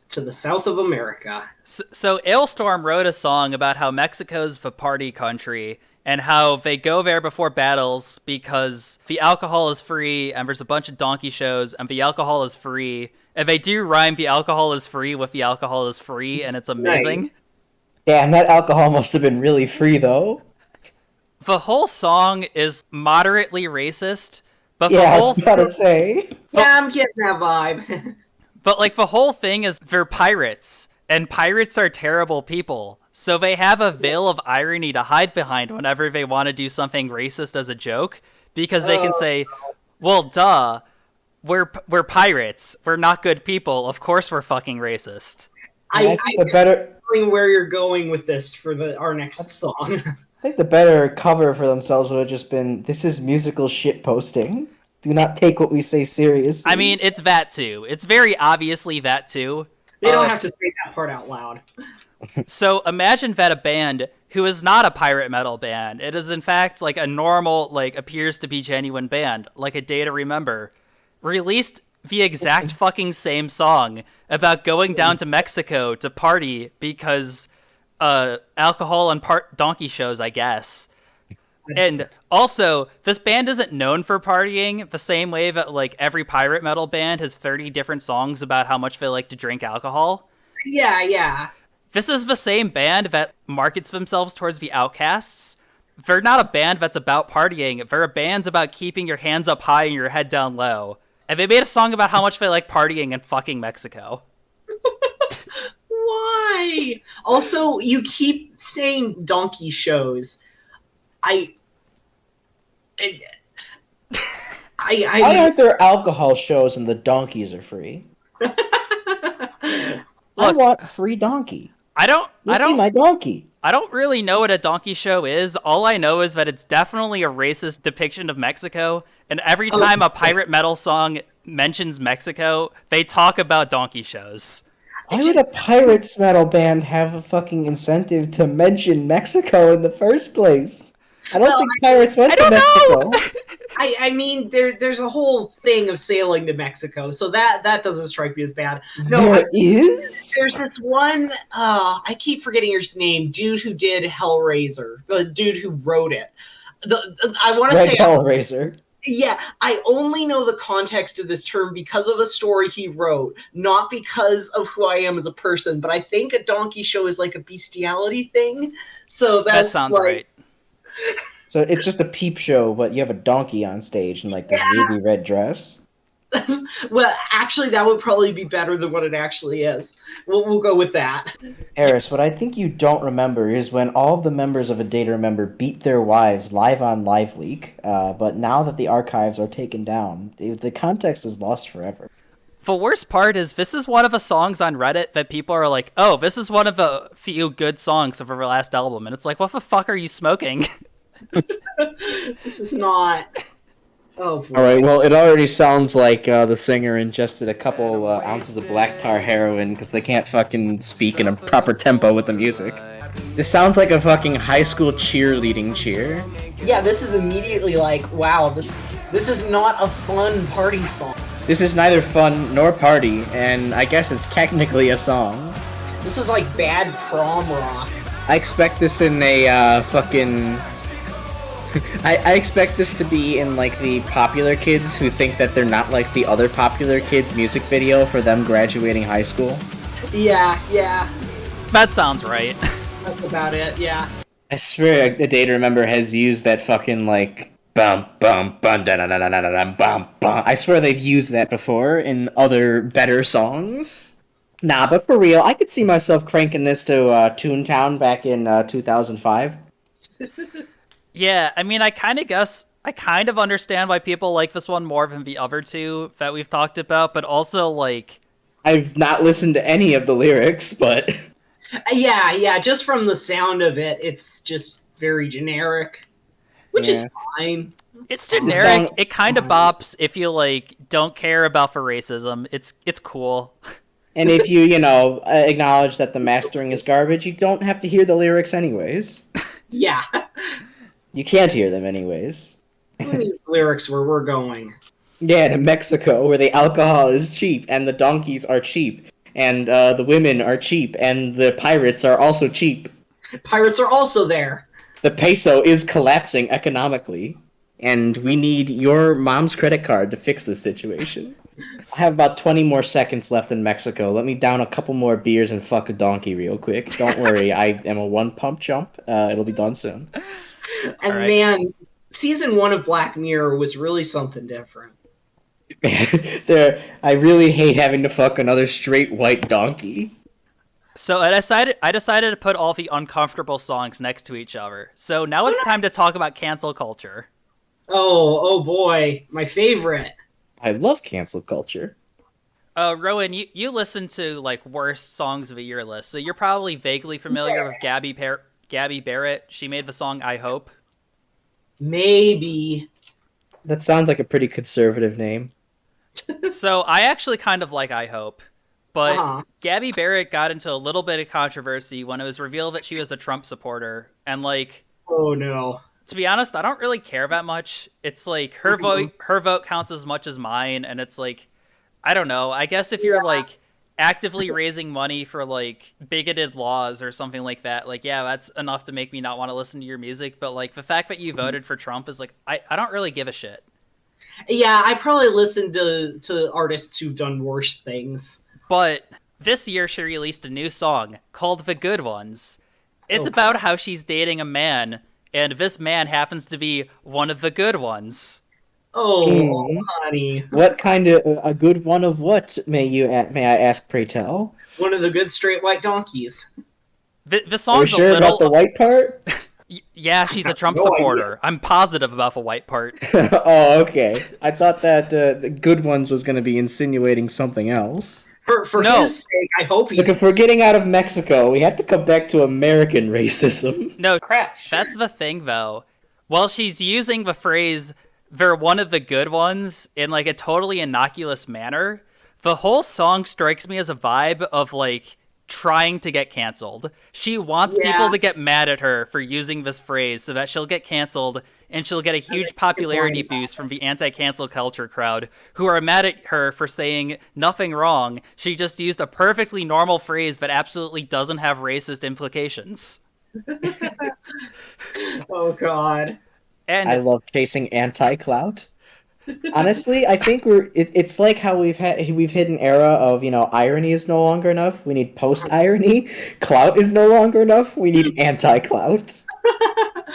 to the south of America. So Ailstorm wrote a song about how Mexico's the party country and how they go there before battles because the alcohol is free and there's a bunch of donkey shows and the alcohol is free. And they do rhyme the alcohol is free with the alcohol is free, and it's amazing. Nice. Damn, that alcohol must have been really free, though. The whole song is moderately racist, but yeah, I was about to say. Yeah, I'm getting that vibe. But the whole thing is they're pirates, and pirates are terrible people. So they have a veil of irony to hide behind whenever they want to do something racist as a joke, because they can say, well, duh, we're pirates. We're not good people. Of course we're fucking racist. I'm feeling where you're going with this for our next song. I think the better cover for themselves would have just been, this is musical shitposting. Do not take what we say seriously. I mean, it's that too. It's very obviously that too. They don't have to say that part out loud. So imagine that a band who is not a pirate metal band, it is in fact a normal, appears to be genuine band, like A Day to Remember, released the exact fucking same song about going down to Mexico to party because alcohol and donkey shows, I guess. And also, this band isn't known for partying the same way that every pirate metal band has 30 different songs about how much they like to drink alcohol. Yeah. This is the same band that markets themselves towards the outcasts. They're not a band that's about partying. They're a band about keeping your hands up high and your head down low. And they made a song about how much they like partying in fucking Mexico. Why? Also, you keep saying donkey shows. Why aren't there alcohol shows and the donkeys are free? Look, I want a free donkey. I don't my donkey. I don't really know what a donkey show is. All I know is that it's definitely a racist depiction of Mexico, and every time a pirate metal song mentions Mexico, they talk about donkey shows. Why would a pirates metal band have a fucking incentive to mention Mexico in the first place? I don't think pirates went to Mexico. I mean, there's a whole thing of sailing to Mexico, so that doesn't strike me as bad. No, There's this one, I keep forgetting his name, dude who did Hellraiser, the dude who wrote it. I want to say Hellraiser. Yeah, I only know the context of this term because of a story he wrote, not because of who I am as a person, but I think a donkey show is like a bestiality thing, so that sounds like... right. So it's just a peep show, but you have a donkey on stage in like this ruby red dress. Well, actually, that would probably be better than what it actually is. We'll go with that. Eris, what I think you don't remember is when all of the members of A Day to Remember beat their wives live on LiveLeak, but now that the archives are taken down, the context is lost forever. The worst part is this is one of the songs on Reddit that people are like, oh, this is one of the few good songs of her last album. And it's like, what the fuck are you smoking? This is not... Oh, boy. All right, well, it already sounds like the singer ingested a couple ounces of black tar heroin because they can't fucking speak in a proper tempo with the music. This sounds like a fucking high school cheerleading cheer. Yeah, this is immediately like, wow, this is not a fun party song. This is neither fun nor party, and I guess it's technically a song. This is like bad prom rock. I expect this in a fucking... I expect this to be in, like, the popular kids who think that they're not like the other popular kids music video for them graduating high school. Yeah. That sounds right. That's about it, yeah. I swear A Day to Remember has used that fucking, like, bum bum bum da da da da da da bum bum. I swear they've used that before in other better songs. Nah, but for real, I could see myself cranking this to Toontown back in 2005. Yeah, I mean, I kind of understand why people like this one more than the other two that we've talked about, but also, like... I've not listened to any of the lyrics, but... Yeah, just from the sound of it, it's just very generic, which is fine. It's generic. It kind of bops if you, like, don't care about the racism. It's cool. And if you, acknowledge that the mastering is garbage, you don't have to hear the lyrics anyways. Yeah. You can't hear them anyways. Who needs lyrics where we're going? Yeah, to Mexico, where the alcohol is cheap, and the donkeys are cheap, and the women are cheap, and the pirates are also cheap. Pirates are also there. The peso is collapsing economically, and we need your mom's credit card to fix this situation. I have about 20 more seconds left in Mexico. Let me down a couple more beers and fuck a donkey real quick. Don't worry, I am a one-pump chump. It'll be done soon. And man, season 1 of Black Mirror was really something different. I really hate having to fuck another straight white donkey. So I decided to put all the uncomfortable songs next to each other. So now it's time to talk about cancel culture. Oh boy, my favorite. I love cancel culture. Rowan, you listen to, like, worst songs of the year list, so you're probably vaguely familiar with Gabby Barrett. She made the song I Hope. Maybe. That sounds like a pretty conservative name. So I actually kind of like I Hope, but Gabby Barrett got into a little bit of controversy when it was revealed that she was a Trump supporter, and, like... Oh no. To be honest, I don't really care that much. It's like her vote counts as much as mine, and it's like, I don't know. I guess if you're like actively raising money for like bigoted laws or something like that, like, yeah, that's enough to make me not want to listen to your music. But like the fact that you voted for Trump is like, I don't really give a shit. Yeah, I probably listened to artists who've done worse things. But this year she released a new song called The Good Ones. It's about how she's dating a man, and this man happens to be one of the good ones. Oh, honey. What kind of a good one of what, may I ask, pray tell? One of the good straight white donkeys. The song's Are you sure about the white part? Yeah, she's a Trump supporter. I'm positive about the white part. Oh, okay. I thought that the good ones was going to be insinuating something else. For No. his sake, I hope he's... Look, if we're getting out of Mexico, we have to come back to American racism. No, Crash. that's the thing, though. While she's using the phrase, they're one of the good ones, in, like, a totally innocuous manner, the whole song strikes me as a vibe of, like, trying to get canceled. She wants people to get mad at her for using this phrase so that she'll get canceled, and she'll get a huge popularity boost from the anti-cancel culture crowd, who are mad at her for saying nothing wrong. She just used a perfectly normal phrase that absolutely doesn't have racist implications. Oh, God. And I love chasing anti-clout. Honestly, I think it's like how we've hit an era of, irony is no longer enough. We need post-irony. Clout is no longer enough. We need anti-clout.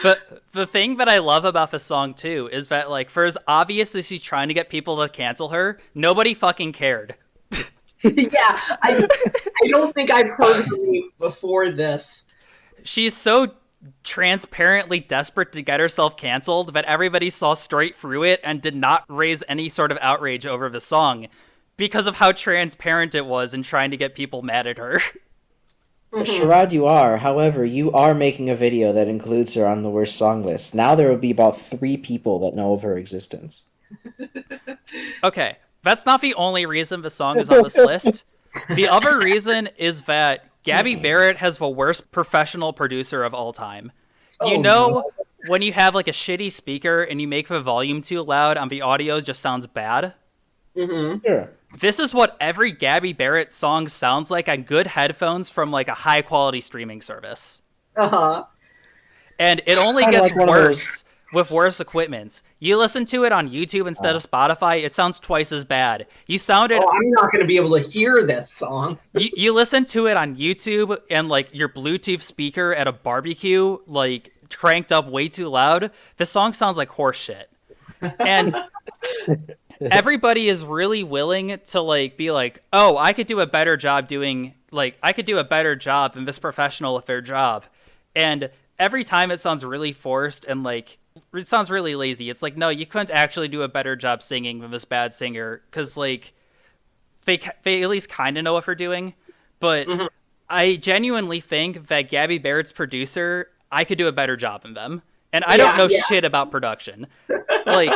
But the thing that I love about the song, too, is that, like, for as obvious as she's trying to get people to cancel her, nobody fucking cared. Yeah, I don't think I've heard her before this. She's so transparently desperate to get herself canceled that everybody saw straight through it and did not raise any sort of outrage over the song because of how transparent it was in trying to get people mad at her. Sherrod, you are. However, you are making a video that includes her on the worst song list. Now there will be about 3 people that know of her existence. Okay, that's not the only reason the song is on this list. The other reason is that Gabby Barrett has the worst professional producer of all time. When you have, like, a shitty speaker and you make the volume too loud and the audio just sounds bad? Mm-hmm. Sure. This is what every Gabby Barrett song sounds like on good headphones from, like, a high-quality streaming service. Uh-huh. And it only Kinda gets like one of worse with worse equipment. You listen to it on YouTube instead of Spotify, it sounds twice as bad. I'm not going to be able to hear this song. You listen to it on YouTube and, like, your Bluetooth speaker at a barbecue, like, cranked up way too loud. The song sounds like horse shit. And everybody is really willing to, like, be like, oh, I could do a better job than this professional at their job. And every time it sounds really forced and, like, it sounds really lazy. It's like, no, you couldn't actually do a better job singing than this bad singer, because, like, they at least kind of know what they're doing. But I genuinely think that Gabby Barrett's producer, I could do a better job than them. And I don't know shit about production. Like,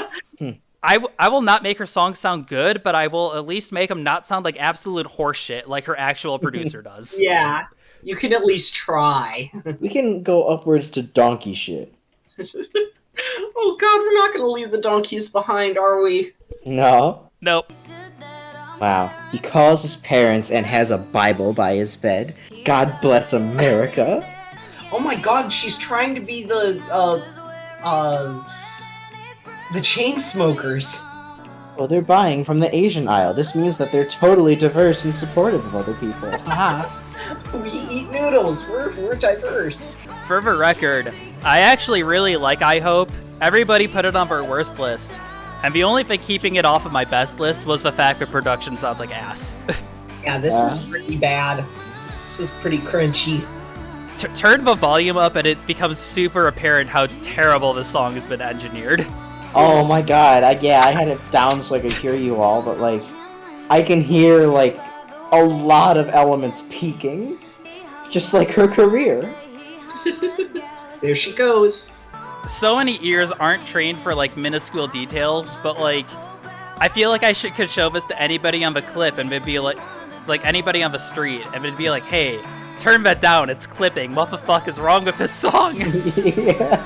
I will not make her songs sound good, but I will at least make them not sound like absolute horseshit like her actual producer does. Yeah, you can at least try. We can go upwards to donkey shit. Oh, God, we're not going to leave the donkeys behind, are we? No. Nope. Wow. He calls his parents and has a Bible by his bed. God bless America. Oh my God, she's trying to be the chain smokers. Well, they're buying from the Asian aisle. This means that they're totally diverse and supportive of other people. We eat noodles. We're diverse. For the record, I actually really like I Hope. Everybody put it on their worst list. And the only thing keeping it off of my best list was the fact that production sounds like ass. Yeah, this is pretty bad. This is pretty crunchy. Turn the volume up and it becomes super apparent how terrible this song has been engineered. Oh my God. I had it down so I could hear you all, but, like, I can hear, like, a lot of elements peaking. Just like her career. There she goes. So many ears aren't trained for, like, minuscule details, but, like, I feel like I could show this to anybody on the clip and it'd be like anybody on the street, and it'd be like, hey, turn that down, it's clipping. What the fuck is wrong with this song? Yeah.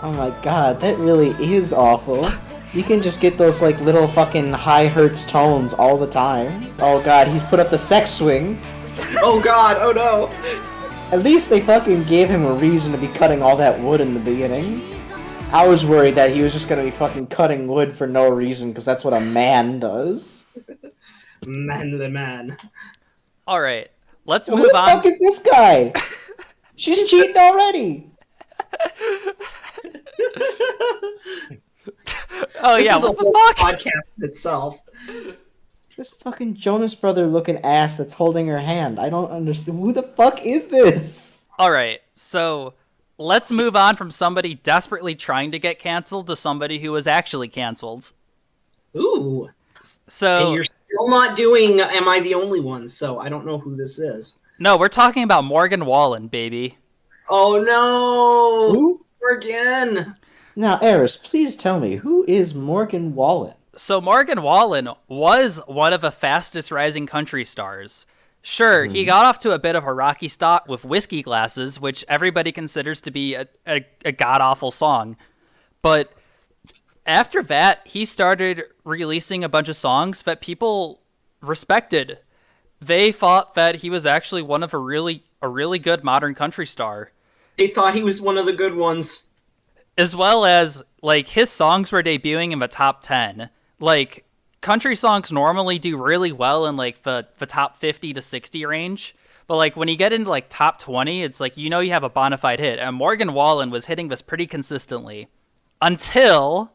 Oh my God, that really is awful. You can just get those, like, little fucking high hertz tones all the time. Oh God, he's put up the sex swing. Oh God, oh no. At least they fucking gave him a reason to be cutting all that wood in the beginning. I was worried that he was just gonna be fucking cutting wood for no reason, because that's what a man does. Manly man. Alright, let's Who move the on. fuck is this guy? She's cheating already! Oh This yeah, is a what the whole fuck? podcast in itself. This fucking Jonas Brother looking ass that's holding her hand. I don't understand. Who the fuck is this? Alright, so let's move on from somebody desperately trying to get canceled to somebody who was actually canceled. Ooh. And So you're still not doing Am I the Only One, so I don't know who this is. no, we're talking about Morgan Wallen, baby. Oh no! Who? Again! Now, Eris, please tell me, who is Morgan Wallen? So Morgan Wallen was one of the fastest rising country stars. Sure, he got off to a bit of a rocky start with Whiskey Glasses, which everybody considers to be a god-awful song. But after that, he started releasing a bunch of songs that people respected. They thought that he was actually one of a really good modern country star. They thought he was one of the good ones. As well as, like, his songs were debuting in the top 10. Like, country songs normally do really well in, like, the top 50 to 60 range. But, like, when you get into, like, top 20, it's like, you know you have a bona fide hit. And Morgan Wallen was hitting this pretty consistently. Until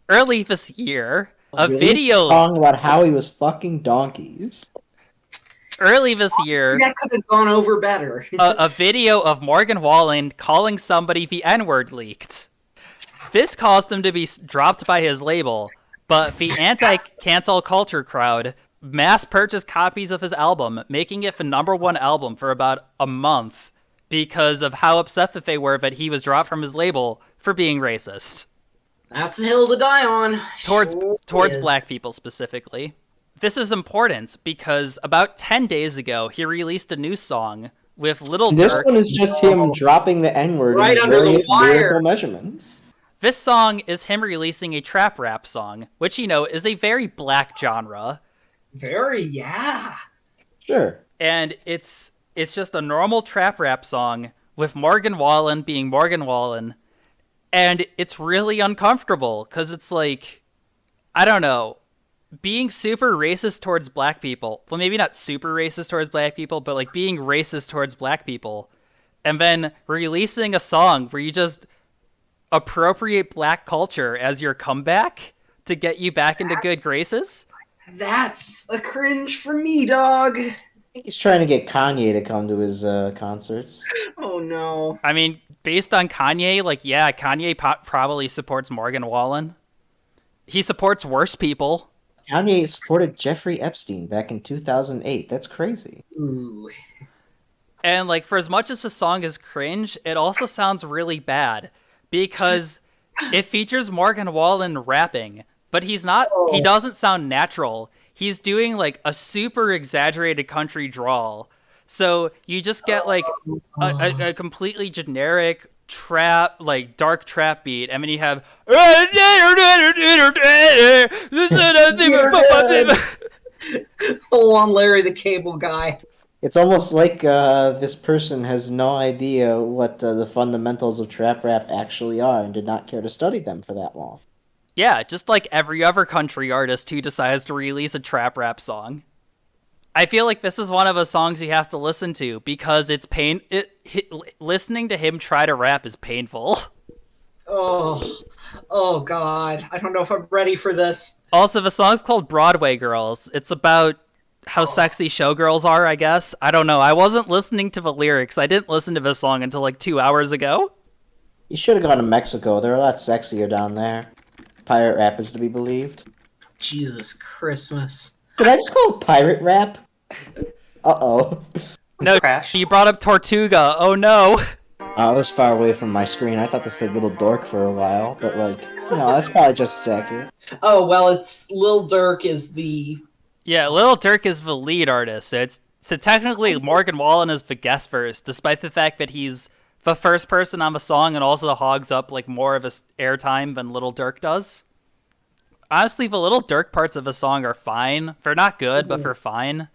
early this year, a video... song about how he was fucking donkeys. Early this year... That could have gone over better. a video of Morgan Wallen calling somebody the N-word leaked. This caused him to be dropped by his label, but the anti-cancel culture crowd mass purchased copies of his album, making it the #1 album for about a month because of how upset that they were that he was dropped from his label for being racist. That's a hill to die on. Towards black people specifically. This is important because about 10 days ago, he released a new song with Lil Durk. This one is just him dropping the N-word Right in under the various wire. lyrical measurements. This song is him releasing a trap rap song, which, you know, is a very black genre. Very, yeah. Sure. And it's just a normal trap rap song with Morgan Wallen being Morgan Wallen. And it's really uncomfortable because it's like, I don't know, being super racist towards black people. Well, maybe not super racist towards black people, but like being racist towards black people. And then releasing a song where you just appropriate black culture as your comeback to get you back into good graces. That's a cringe for me, dog. I think he's trying to get Kanye to come to his concerts. Oh no. I mean, based on Kanye, like, yeah, Kanye probably supports Morgan Wallen. He supports worse people. Kanye supported Jeffrey Epstein back in 2008. That's crazy. Ooh. And, like, for as much as the song is cringe, it also sounds really bad because it features Morgan Wallen rapping, but he doesn't sound natural. He's doing, like, a super exaggerated country drawl. So you just get, like, a completely generic trap, like, dark trap beat, and then you have Full on Larry the Cable Guy. It's almost like this person has no idea what the fundamentals of trap rap actually are and did not care to study them for that long. Yeah, just like every other country artist who decides to release a trap rap song. I feel like this is one of the songs you have to listen to because it's listening to him try to rap is painful. Oh God. I don't know if I'm ready for this. Also, the song's called Broadway Girls. It's about how sexy showgirls are, I guess. I don't know. I wasn't listening to the lyrics. I didn't listen to this song until like 2 hours ago. You should have gone to Mexico. They're a lot sexier down there. Pirate rap is to be believed. Jesus Christmas. Did I just call it pirate rap? Uh-oh. No, Crash. you brought up Tortuga. Oh no. I was far away from my screen. I thought this said Little Dork for a while, but like, you know, that's probably just as accurate. Oh, well, it's Lil Durk is the... Yeah, Lil Durk is the lead artist. So technically Morgan Wallen is the guest verse, despite the fact that he's the first person on the song and also hogs up like more of his airtime than Lil Durk does. Honestly, the Lil Durk parts of the song are fine. They're not good, but they're fine.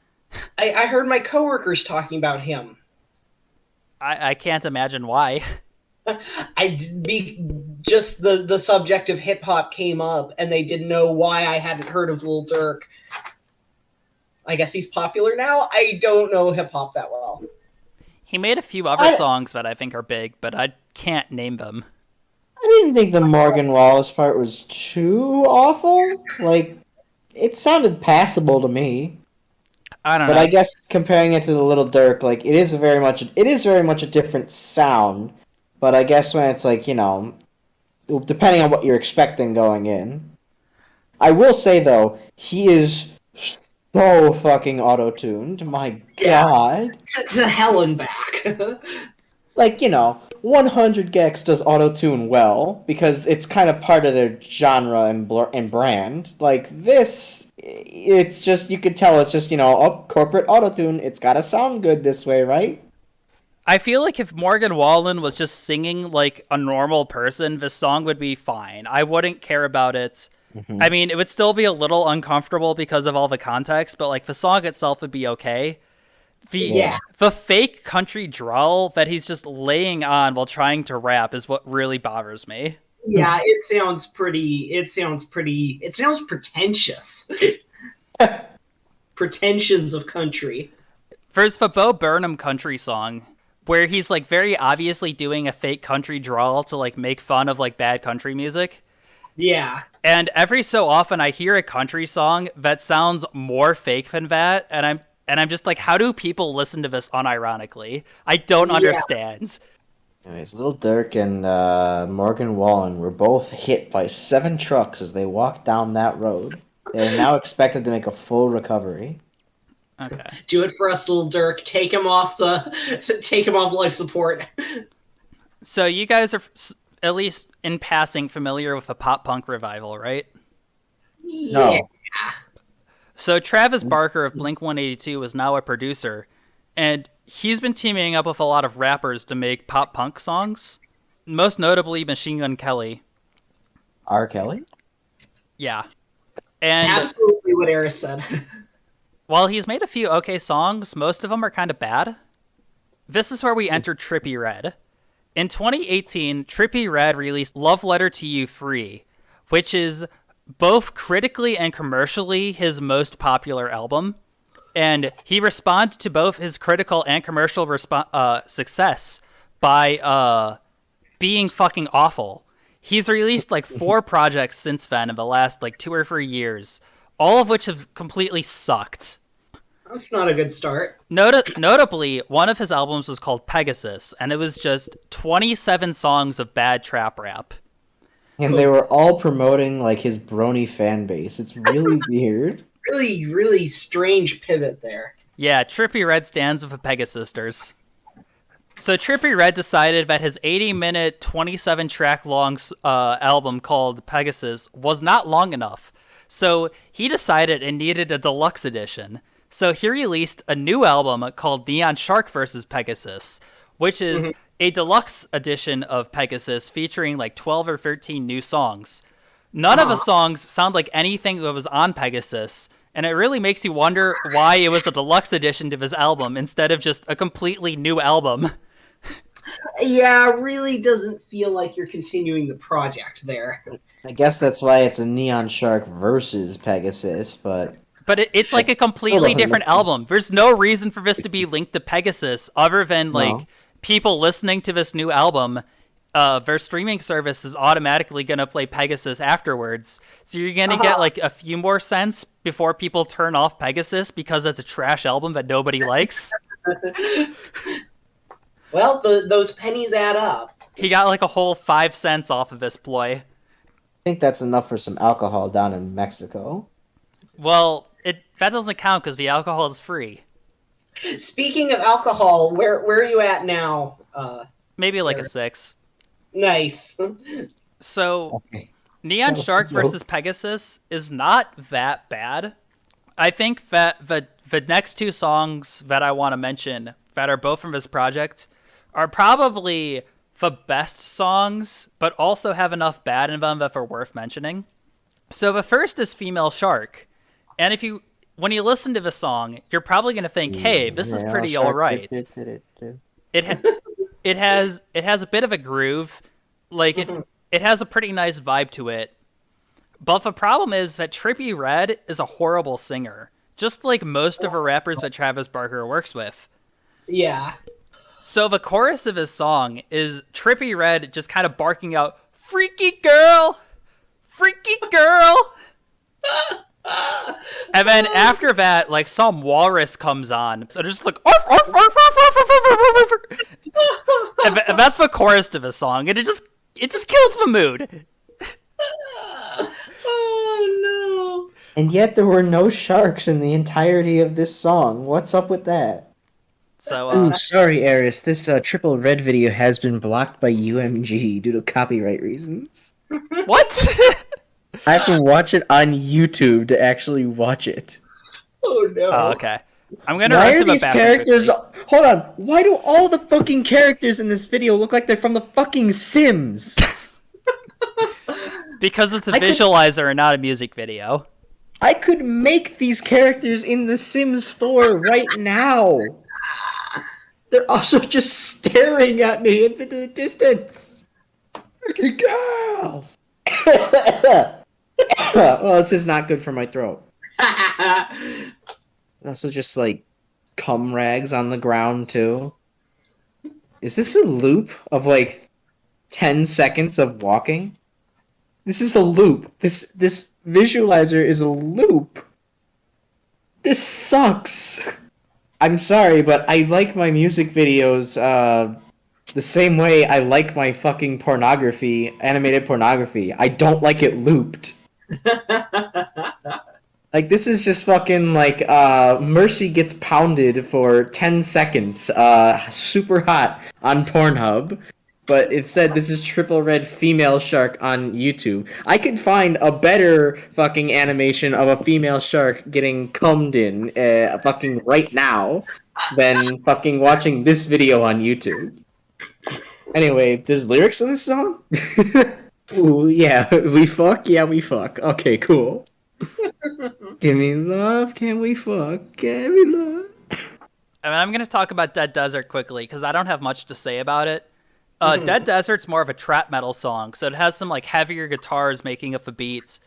I heard my coworkers talking about him. I can't imagine why. Just the subject of hip hop came up, and they didn't know why I hadn't heard of Lil Durk. I guess he's popular now. I don't know hip hop that well. He made a few other songs that I think are big, but I can't name them. I didn't think the Morgan Wallace part was too awful. Like, it sounded passable to me. I don't know. But I guess comparing it to the Little Durk, like, it is very much a different sound. But I guess when it's like, you know, depending on what you're expecting going in, I will say though, he is so fucking auto-tuned. My God. To hell and back. Like, 100 Gex does auto-tune well because it's kind of part of their genre and brand. Like this, it's just, you could tell it's just, corporate auto-tune. It's gotta sound good this way, right? I feel like if Morgan Wallen was just singing like a normal person, this song would be fine. I wouldn't care about it. I mean, it would still be a little uncomfortable because of all the context, but like the song itself would be okay. The fake country drawl that he's just laying on while trying to rap is what really bothers me. Yeah, it sounds pretentious. Pretensions of country. There's the Bo Burnham country song where he's like very obviously doing a fake country drawl to like make fun of like bad country music. Yeah. And every so often I hear a country song that sounds more fake than that, and I'm just like, how do people listen to this unironically? I don't understand. Anyways, Little Durk and Morgan Wallen were both hit by 7 trucks as they walked down that road. They are now expected to make a full recovery. Okay. Do it for us, Little Durk. Take him off life support. So you guys are at least in passing familiar with the pop punk revival, right? Yeah. No. So Travis Barker of Blink-182 is now a producer, and he's been teaming up with a lot of rappers to make pop punk songs, most notably Machine Gun Kelly. R. Kelly? Yeah. And Absolutely what Eris said. while he's made a few okay songs, most of them are kind of bad. This is where we enter Trippie Redd. In 2018, Trippie Redd released Love Letter to You Free, which is both critically and commercially his most popular album. And he responded to both his critical and commercial success by being fucking awful. He's released like 4 projects since then in the last like 2 or 3 years, all of which have completely sucked. That's not a good start. Notably, one of his albums was called Pegasus, and it was just 27 songs of bad trap rap. And they were all promoting like his brony fan base. It's really weird. Really, really strange pivot there. Yeah, Trippie Redd stands with the Pegasisters. So Trippie Redd decided that his 80-minute, 27-track long album called Pegasus was not long enough. So he decided it needed a deluxe edition. So he released a new album called Neon Shark vs. Pegasus, which is a deluxe edition of Pegasus featuring like 12 or 13 new songs. None of the songs sound like anything that was on Pegasus, and it really makes you wonder why it was a deluxe edition to his album instead of just a completely new album. Yeah, it really doesn't feel like you're continuing the project there. I guess that's why it's a Neon Shark versus Pegasus, but it's like a completely different album. There's no reason for this to be linked to Pegasus other than like people listening to this new album. Their streaming service is automatically going to play Pegasus afterwards. So you're going to get like a few more cents before people turn off Pegasus because it's a trash album that nobody likes. Well, those pennies add up. He got like a whole 5 cents off of this ploy. I think that's enough for some alcohol down in Mexico. Well, that doesn't count because the alcohol is free. Speaking of alcohol, where are you at now? Maybe like a 6. Nice. So, Neon Shark versus Pegasus is not that bad. I think that the next 2 songs that I want to mention that are both from this project are probably the best songs, but also have enough bad in them that they're worth mentioning. So the first is Female Shark. And when you listen to the song, you're probably going to think, hey, this is pretty all right. It has a bit of a groove. Like, it has a pretty nice vibe to it. But the problem is that Trippie Redd is a horrible singer. Just like most of the rappers that Travis Barker works with. Yeah. So the chorus of his song is Trippie Redd just kind of barking out, "Freaky girl! Freaky girl!" And then after that, like, some walrus comes on. So just like, "Arf, arf, arf, arf, arf, arf, arf, arf, arf." And that's the chorus to the song. And it just kills the mood. Oh, And yet there were no sharks in the entirety of this song. What's up with that? So, Ooh, sorry, Eris. This triple red video has been blocked by UMG due to copyright reasons. what? I have to watch it on YouTube to actually watch it. Oh no. Oh, okay. I'm gonna Why run are to the these bathroom characters... quickly. Hold on. Why do all the fucking characters in this video look like they're from the fucking Sims? Because it's a I could- visualizer and not a music video. I could make these characters in The Sims 4 right now. They're also just staring at me into the distance. Fucking girls. Well, this is not good for my throat. Also, just like cum rags on the ground too. Is this a loop of like 10 seconds of walking? This is a loop. This visualizer is a loop. This sucks. I'm sorry, but I like my music videos the same way I like my fucking pornography, animated pornography. I don't like it looped. Like, this is just fucking, like, Mercy gets pounded for 10 seconds, super hot on Pornhub, but it said this is triple red female shark on YouTube. I could find a better fucking animation of a female shark getting cummed in, fucking right now, than fucking watching this video on YouTube. Anyway, there's lyrics to this song? Ooh, yeah, we fuck? Yeah, we fuck. Okay, cool. Give me love, can we fuck? Give me love. I mean, I'm going to talk about Dead Desert quickly because I don't have much to say about it. Dead Desert's more of a trap metal song, so it has some like heavier guitars making up the beats.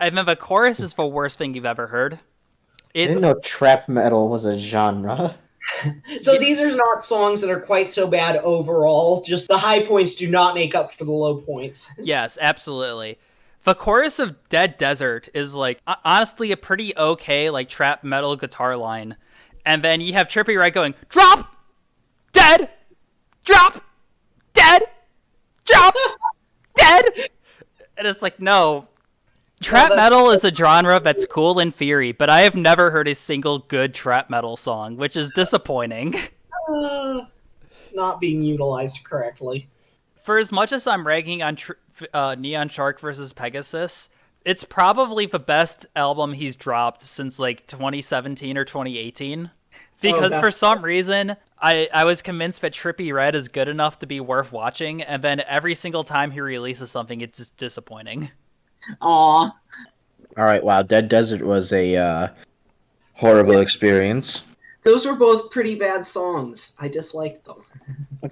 I mean, the chorus is the worst thing you've ever heard. I didn't know trap metal was a genre. So these are not songs that are quite so bad overall. Just the high points do not make up for the low points. Yes, absolutely. The chorus of Dead Desert is like honestly a pretty okay like trap metal guitar line. And then you have Trippie right going, drop, dead, drop, dead, drop, dead. And it's like, no. Trap metal is a genre that's cool in theory, but I have never heard a single good trap metal song, which is disappointing. Not being utilized correctly. For as much as I'm ragging on Neon Shark versus Pegasus, it's probably the best album he's dropped since like 2017 or 2018. Because for some reason, I was convinced that Trippie Red is good enough to be worth watching, and then every single time he releases something, it's just disappointing. Aw. Alright, wow, Dead Desert was a horrible experience. Those were both pretty bad songs. I disliked them.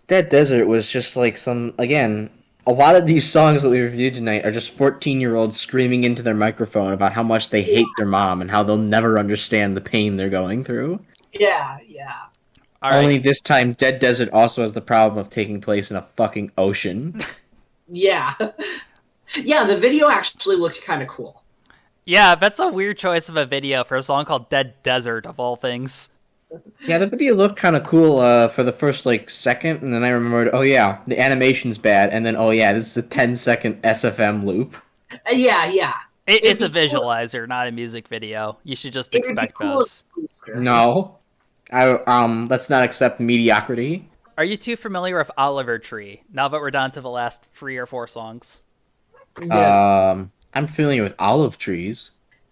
Dead Desert was just like some, again, a lot of these songs that we reviewed tonight are just 14-year-olds screaming into their microphone about how much they hate their mom and how they'll never understand the pain they're going through. Yeah. Only this time, Dead Desert also has the problem of taking place in a fucking ocean. Yeah. Yeah, the video actually looked kind of cool. Yeah, that's a weird choice of a video for a song called Dead Desert, of all things. Yeah, the video looked kind of cool for the first, like, second, and then I remembered, oh yeah, the animation's bad, and then, oh yeah, this is a 10-second SFM loop. Yeah. It's a visualizer, not a music video. You should just expect those. No. Let's not accept mediocrity. Are you too familiar with Oliver Tree, now that we're down to the last 3 or 4 songs? Yeah. I'm familiar with olive trees.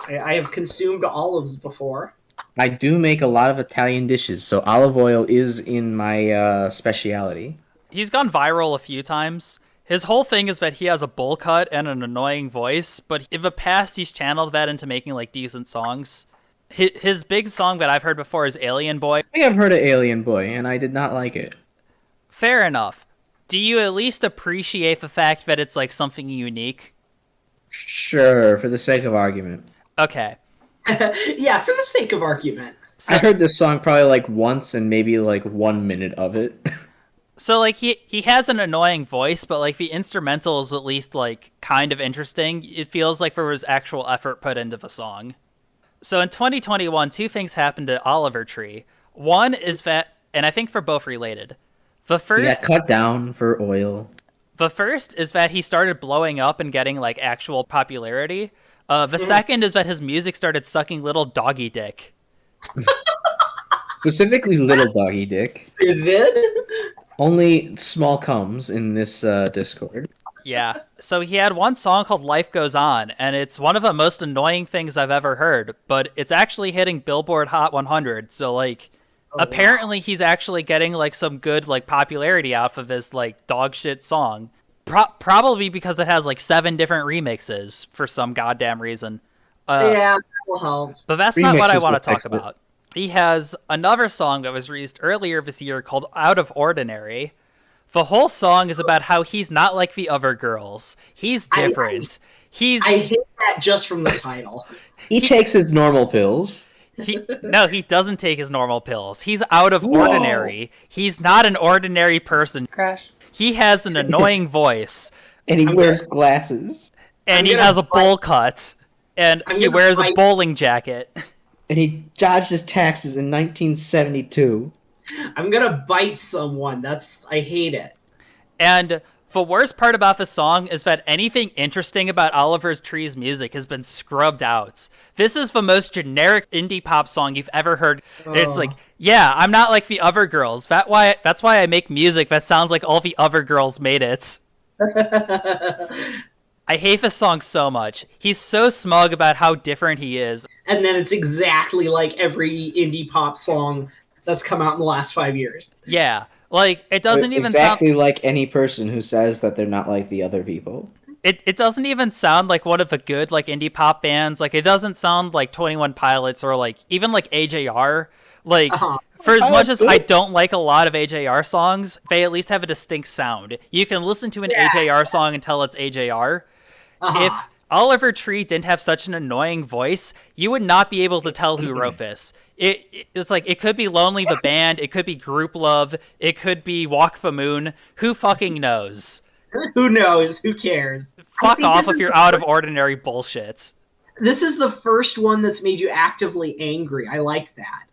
I have consumed olives before. I do make a lot of Italian dishes, so olive oil is in my speciality. He's gone viral a few times. His whole thing is that he has a bowl cut and an annoying voice, but in the past he's channeled that into making like decent songs. His big song that I've heard before is Alien Boy. I think I've heard of Alien Boy, and I did not like it. Fair enough. Do you at least appreciate the fact that it's like something unique? Sure, for the sake of argument. Okay. Yeah, for the sake of argument. I heard this song probably like once and maybe like 1 minute of it. So like he has an annoying voice, but like the instrumental is at least like kind of interesting. It feels like there was actual effort put into the song. So in 2021, 2 things happened to Oliver Tree. One is that, and I think they're both related. The first, He got cut down for oil. The first is that he started blowing up and getting like actual popularity. The second is that his music started sucking little doggy dick. Specifically, little doggy dick. It did? Only small comes in this Discord. Yeah. So he had one song called Life Goes On, and it's one of the most annoying things I've ever heard, but it's actually hitting Billboard Hot 100. So, like, apparently he's actually getting, like, some good, like, popularity off of his, like, dog shit song. Probably because it has, like, 7 different remixes for some goddamn reason. Yeah, that will help. But that's not what I Remixes want to with talk expert. about. He has another song that was released earlier this year called Out of Ordinary. The whole song is about how he's not like the other girls. He's different. I hate that just from the title. He takes his normal pills. No, he doesn't take his normal pills. He's out of ordinary. He's not an ordinary person. Crash. He has an annoying voice. And he wears glasses. And he has a bowl cut. And he wears a bowling jacket. And he dodged his taxes in 1972. I'm gonna bite someone. I hate it. And the worst part about the song is that anything interesting about Oliver Tree's music has been scrubbed out. This is the most generic indie pop song you've ever heard. And it's like, yeah, I'm not like the other girls. That's why I make music that sounds like all the other girls made it. I hate this song so much. He's so smug about how different he is. And then it's exactly like every indie pop song that's come out in the last 5 years. Yeah. Like, it doesn't even exactly like any person who says that they're not like the other people. It doesn't even sound like one of the good, like, indie pop bands. Like, it doesn't sound like 21 Pilots or, like, even, like, AJR. Like, for as much as I don't like a lot of AJR songs, they at least have a distinct sound. You can listen to an AJR song and tell it's AJR. If Oliver Tree didn't have such an annoying voice, you would not be able to tell who wrote this. It's like, it could be Lonely the Band, it could be Group Love, it could be Walk the Moon. Who fucking knows? Who knows? Who cares? Fuck off with your out of ordinary bullshit. This is the first one that's made you actively angry. I like that.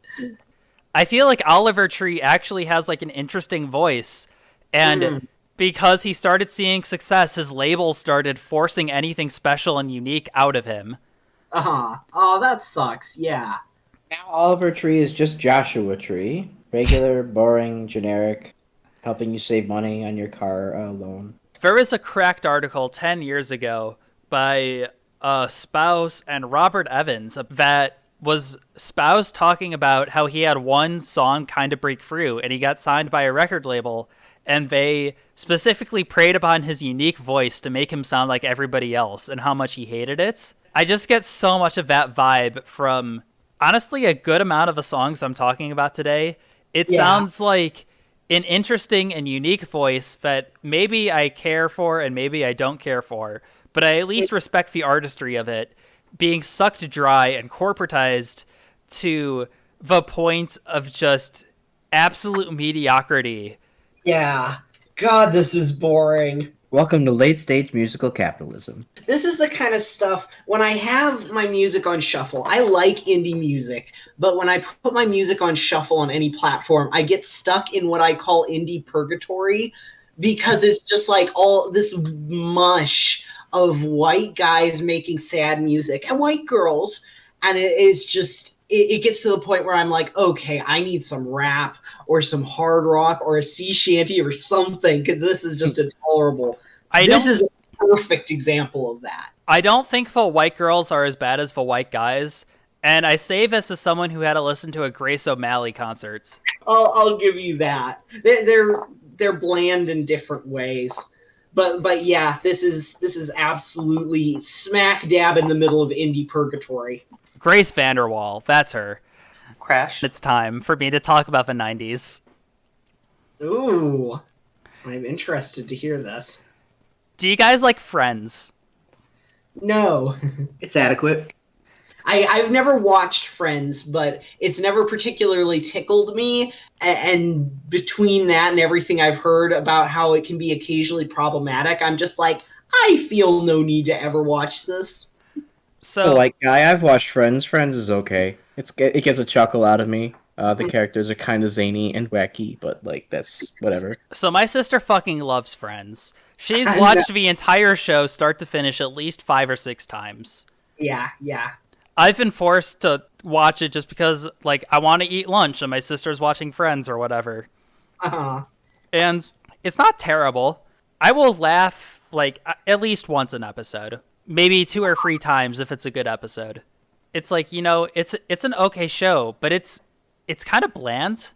I feel like Oliver Tree actually has, like, an interesting voice, and because he started seeing success, his label started forcing anything special and unique out of him. Oh, that sucks. Yeah. Now Oliver Tree is just Joshua Tree. Regular, boring, generic, helping you save money on your car loan. There was a cracked article 10 years ago by Spouse and Robert Evans that was Spouse talking about how he had one song kind of break through, and he got signed by a record label, and they specifically preyed upon his unique voice to make him sound like everybody else and how much he hated it. I just get so much of that vibe from, honestly, a good amount of the songs I'm talking about today. It sounds like an interesting and unique voice that maybe I care for and maybe I don't care for, but I at least respect the artistry of it being sucked dry and corporatized to the point of just absolute mediocrity. Yeah. God, this is boring. Welcome to late-stage musical capitalism. This is the kind of stuff, when I have my music on shuffle, I like indie music, but when I put my music on shuffle on any platform, I get stuck in what I call indie purgatory, because it's just like all this mush of white guys making sad music, and white girls, and it's just... It gets to the point where I'm like, okay, I need some rap or some hard rock or a sea shanty or something, because this is just intolerable. This is a perfect example of that. I don't think the white girls are as bad as the white guys, and I say this as someone who had to listen to a Grace O'Malley concert. I'll give you that. They're bland in different ways. But yeah, this is absolutely smack dab in the middle of indie purgatory. Grace Vanderwall, that's her. Crash. It's time for me to talk about the 90s. Ooh, I'm interested to hear this. Do you guys like Friends? No. It's adequate. I've never watched Friends, but it's never particularly tickled me, and between that and everything I've heard about how it can be occasionally problematic, I'm just like, I feel no need to ever watch this. So, Like guy, I've watched Friends. Friends is okay. It gets a chuckle out of me. The characters are kind of zany and wacky, but like that's whatever. So my sister fucking loves Friends. She's watched the entire show start to finish at least 5 or 6 times. Yeah, yeah. I've been forced to watch it just because, like, I want to eat lunch and my sister's watching Friends or whatever. Uh-huh. And it's not terrible. I will laugh, like, at least once an episode. Maybe 2 or 3 times if it's a good episode. It's like, you know, it's an okay show, but it's kind of bland.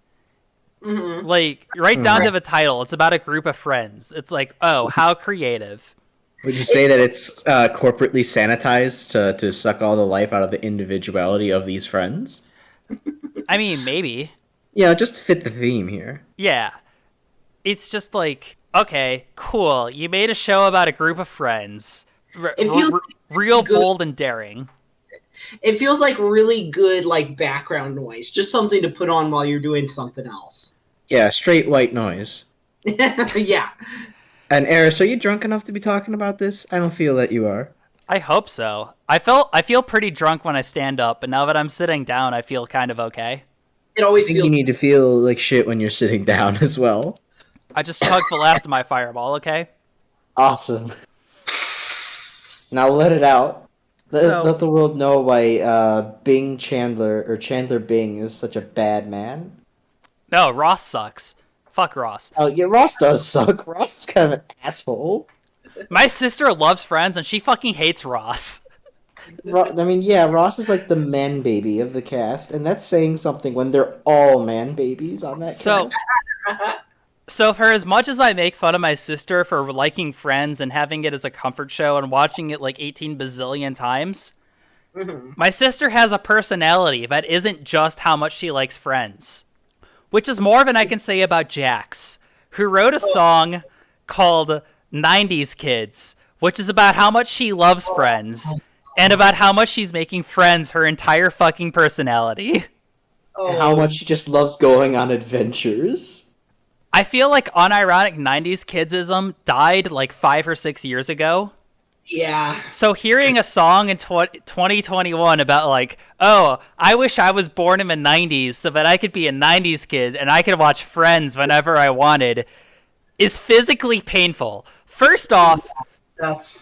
Mm-hmm. Like, right down to the title, it's about a group of friends. It's like, oh, how creative. Would you say that it's corporately sanitized to suck all the life out of the individuality of these friends? I mean, maybe. Yeah, just to fit the theme here. Yeah. It's just like, okay, cool. You made a show about a group of friends. It feels real good. bold and daring. It feels like really good, like, background noise. Just something to put on while you're doing something else. Yeah, straight white noise. Yeah. And Eris, are you drunk enough to be talking about this? I don't feel that you are. I hope so. I feel pretty drunk when I stand up, but now that I'm sitting down, I feel kind of okay. It always I think feels... you need to feel like shit when you're sitting down as well. I just chugged the last of my fireball, okay? Awesome. Now let it out. Let the world know why Bing Chandler, or Chandler Bing, is such a bad man. No, Ross sucks. Fuck Ross. Oh, yeah, Ross does suck. Ross is kind of an asshole. My sister loves Friends, and she fucking hates Ross. Ross is like the man baby of the cast, and that's saying something when they're all man babies on that cast. So for as much as I make fun of my sister for liking Friends and having it as a comfort show and watching it like 18 bazillion times, my sister has a personality that isn't just how much she likes Friends. Which is more than I can say about Jax, who wrote a song called 90s Kids, which is about how much she loves Friends, and about how much she's making Friends her entire fucking personality. And how much she just loves going on adventures. I feel like unironic 90s kidsism died like 5 or 6 years ago. Yeah. So hearing a song in 2021 about like, oh, I wish I was born in the 90s so that I could be a 90s kid and I could watch Friends whenever I wanted is physically painful. First off,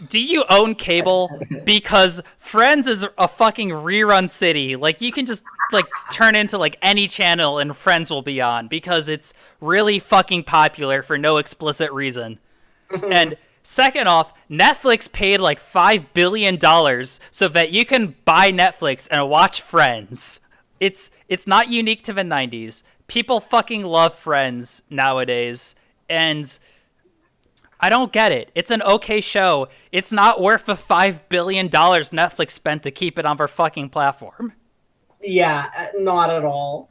do you own cable? Because Friends is a fucking rerun city. Like, you can just like turn into like any channel and Friends will be on because it's really fucking popular for no explicit reason. And second off, Netflix paid like $5 billion so that you can buy Netflix and watch Friends. It's not unique to the 90s. People fucking love Friends nowadays, and I don't get it. It's an okay show. It's not worth the $5 billion Netflix spent to keep it on their fucking platform. Yeah, not at all.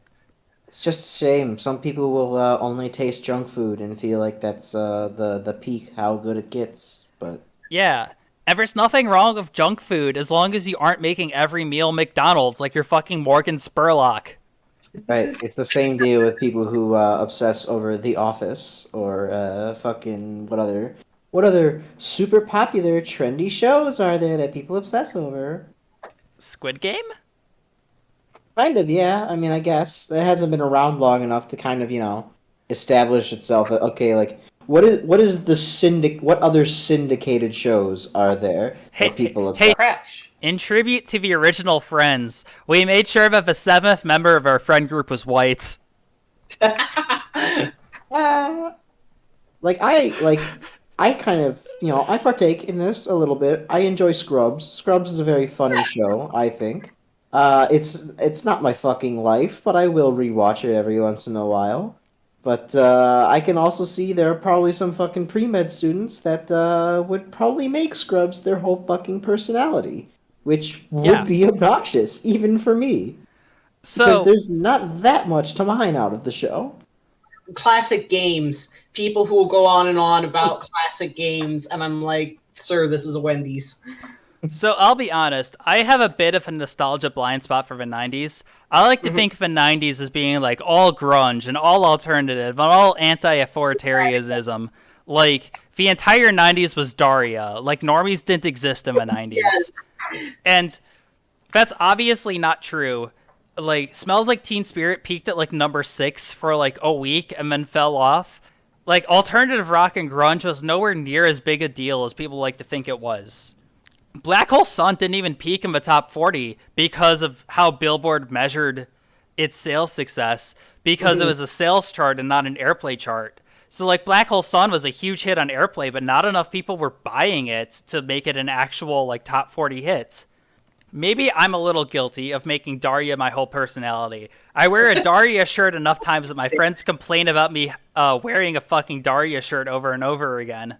It's just a shame. Some people will only taste junk food and feel like that's the peak, how good it gets. But yeah, and there's nothing wrong with junk food as long as you aren't making every meal McDonald's like you're fucking Morgan Spurlock. Right, it's the same deal with people who obsess over The Office or fucking what other super popular trendy shows are there that people obsess over? Squid Game? Kind of, yeah. I mean, I guess it hasn't been around long enough to kind of, establish itself. Okay, like what is the what other syndicated shows are there that people obsess? Hey, Crash. In tribute to the original Friends, we made sure that the 7th member of our friend group was white. I kind of, I partake in this a little bit. I enjoy Scrubs. Scrubs is a very funny show, I think. It's not my fucking life, but I will rewatch it every once in a while. But I can also see there are probably some fucking pre-med students that would probably make Scrubs their whole fucking personality, which would be obnoxious, even for me. Because there's not that much to mine out of the show. Classic games. People who will go on and on about classic games, and I'm like, sir, this is a Wendy's. So I'll be honest, I have a bit of a nostalgia blind spot for the 90s. I like to think of the 90s as being like all grunge and all alternative and all anti-authoritarianism. Like, the entire 90s was Daria. Like, normies didn't exist in the 90s. Yes. And that's obviously not true. Like, Smells Like Teen Spirit peaked at like number 6 for like a week and then fell off. Like, alternative rock and grunge was nowhere near as big a deal as people like to think it was. Black Hole Sun didn't even peak in the top 40 because of how Billboard measured its sales success, because it was a sales chart and not an airplay chart. So, like, Black Hole Sun was a huge hit on airplay, but not enough people were buying it to make it an actual, like, top 40 hit. Maybe I'm a little guilty of making Daria my whole personality. I wear a Daria shirt enough times that my friends complain about me wearing a fucking Daria shirt over and over again.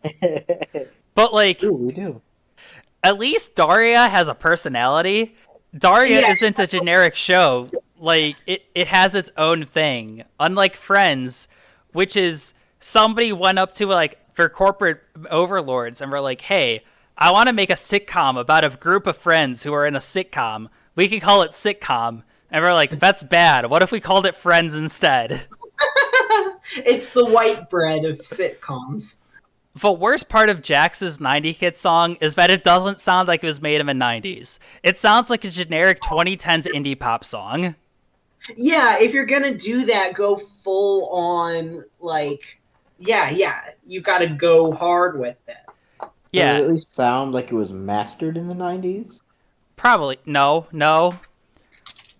But, like, Ooh, we do. At least Daria has a personality. Daria isn't a generic show. Like, it has its own thing. Unlike Friends, which is somebody went up to, like, for corporate overlords and were like, hey, I want to make a sitcom about a group of friends who are in a sitcom. We can call it sitcom. And we're like, that's bad. What if we called it Friends instead? It's the white bread of sitcoms. The worst part of Jax's 90 Kids song is that it doesn't sound like it was made in the 90s. It sounds like a generic 2010s indie pop song. Yeah, if you're gonna do that, go full on, like, you gotta go hard with it. Yeah. Does it at least sound like it was mastered in the 90s? Probably. No.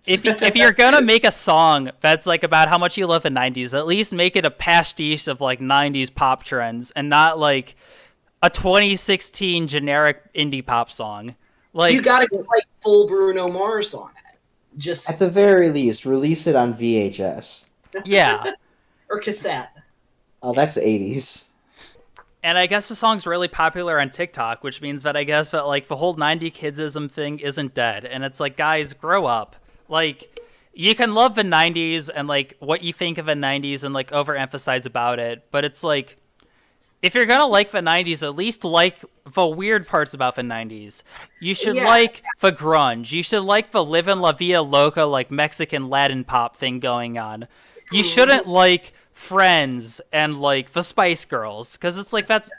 If you're gonna make a song that's, like, about how much you love the 90s, at least make it a pastiche of, like, 90s pop trends and not, like, a 2016 generic indie pop song. Like, You gotta go, like, full Bruno Mars on it. Just At the very least, release it on VHS. yeah. or cassette. Oh, that's 80s. And I guess the song's really popular on TikTok, which means that I guess that, like, the whole 90 kidsism thing isn't dead. And it's like, guys, grow up. Like, you can love the 90s and, like, what you think of the 90s and, like, overemphasize about it. But it's like, if you're gonna like the 90s, at least like the weird parts about the 90s. You should like the grunge. You should like the Livin' La Vida Loca, like, Mexican Latin pop thing going on. You shouldn't like Friends and, like, the Spice Girls, because it's like that's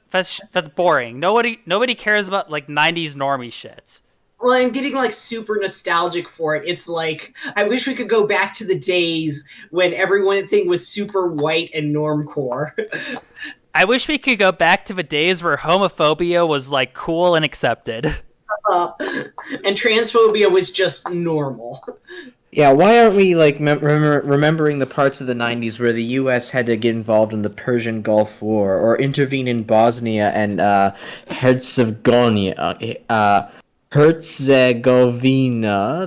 boring. Nobody cares about, like, 90s normie shit. Well, I'm getting, like, super nostalgic for it. It's like, I wish we could go back to the days when everything was super white and normcore. I wish we could go back to the days where homophobia was, like, cool and accepted. And transphobia was just normal. Yeah, why aren't we, like, remembering the parts of the 90s where the U.S. had to get involved in the Persian Gulf War, or intervene in Bosnia and Herzegovina,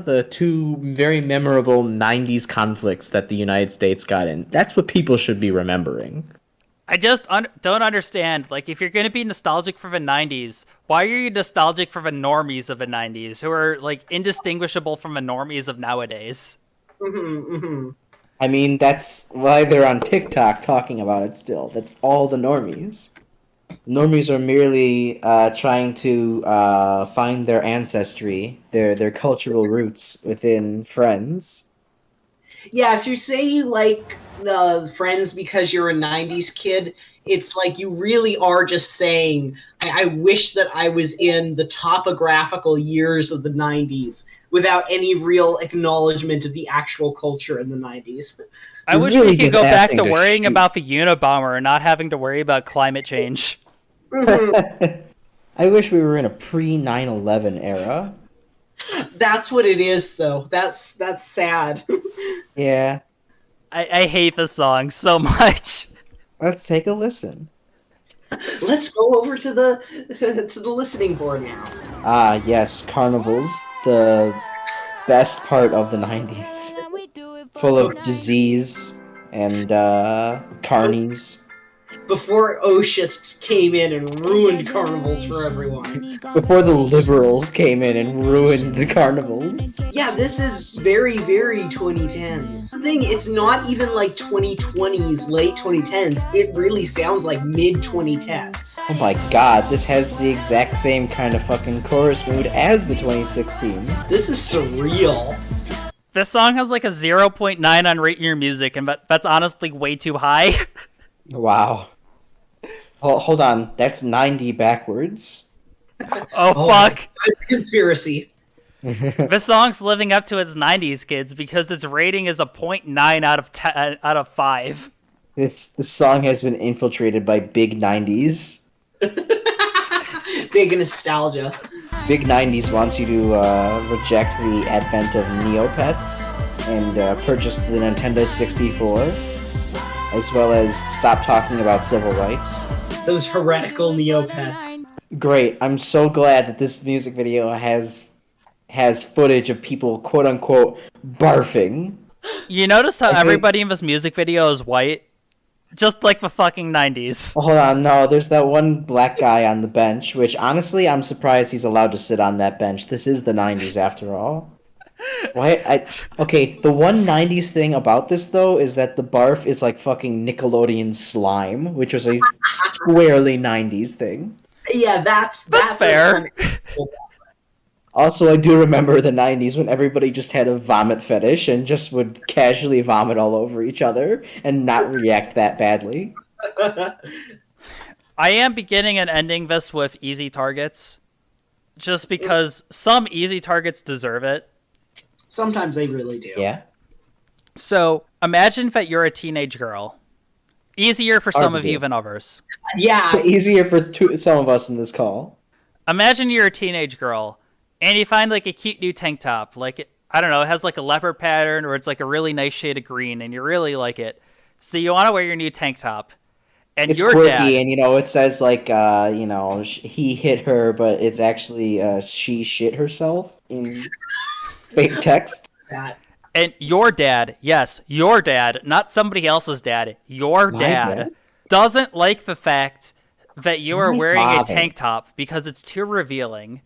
the two very memorable 90s conflicts that the United States got in? That's what people should be remembering. I just don't understand. Like, if you're going to be nostalgic for the 90s, why are you nostalgic for the normies of the 90s, who are, like, indistinguishable from the normies of nowadays? I mean, that's why they're on TikTok talking about it still. That's all the normies. Normies are merely trying to find their ancestry, their cultural roots within Friends. Yeah, if you say you like Friends because you're a 90s kid, it's like you really are just saying, I wish that I was in the topographical years of the 90s without any real acknowledgement of the actual culture in the 90s. I wish we could go back to worrying about the Unabomber and not having to worry about climate change. I wish we were in a pre-9/11 era. That's what it is, though. That's sad. Yeah. I hate the song so much. Let's take a listen. Let's go over to the listening board now. Ah, yes, carnivals, the best part of the 90s. Full of disease and carnies. Before Oshist came in and ruined carnivals for everyone. Before the liberals came in and ruined the carnivals. Yeah, this is very, very 2010s. The thing, it's not even like 2020s, late 2010s. It really sounds like mid-2010s. Oh my god, this has the exact same kind of fucking chorus mood as the 2016s. This is surreal. This song has like a 0.9 on Rate Your Music, and that's honestly way too high. Wow. Well, hold on, that's 90 backwards. Oh fuck. Conspiracy. This song's living up to its 90s, kids, because this rating is a 0.9 out of 5. This song has been infiltrated by big 90s. Big nostalgia. Big 90s wants you to reject the advent of Neopets and purchase the Nintendo 64, as well as stop talking about civil rights. Those heretical Neopets. Great. I'm so glad that this music video has footage of people, quote-unquote, barfing. You notice how everybody in this music video is white? Just like the fucking 90s. Oh, hold on, no, there's that one black guy on the bench, which honestly, I'm surprised he's allowed to sit on that bench. This is the 90s after all. Okay, the one 90s thing about this, though, is that the barf is like fucking Nickelodeon slime, which was a squarely 90s thing. Yeah, that's fair. Also, I do remember the 90s when everybody just had a vomit fetish and just would casually vomit all over each other and not react that badly. I am beginning and ending this with easy targets, just because some easy targets deserve it. Sometimes they really do. Yeah. So, imagine that you're a teenage girl. Easier for some of you than others. Yeah. Easier for some of us in this call. Imagine you're a teenage girl, and you find like a cute new tank top. Like, I don't know, it has like a leopard pattern, or it's like a really nice shade of green, and you really like it. So you want to wear your new tank top. And it's your quirky, dad... and it says like, he hit her, but it's actually she shit herself in fake text. And your dad, yes, your dad, not somebody else's dad, your dad, doesn't like the fact that you are wearing a tank top because it's too revealing.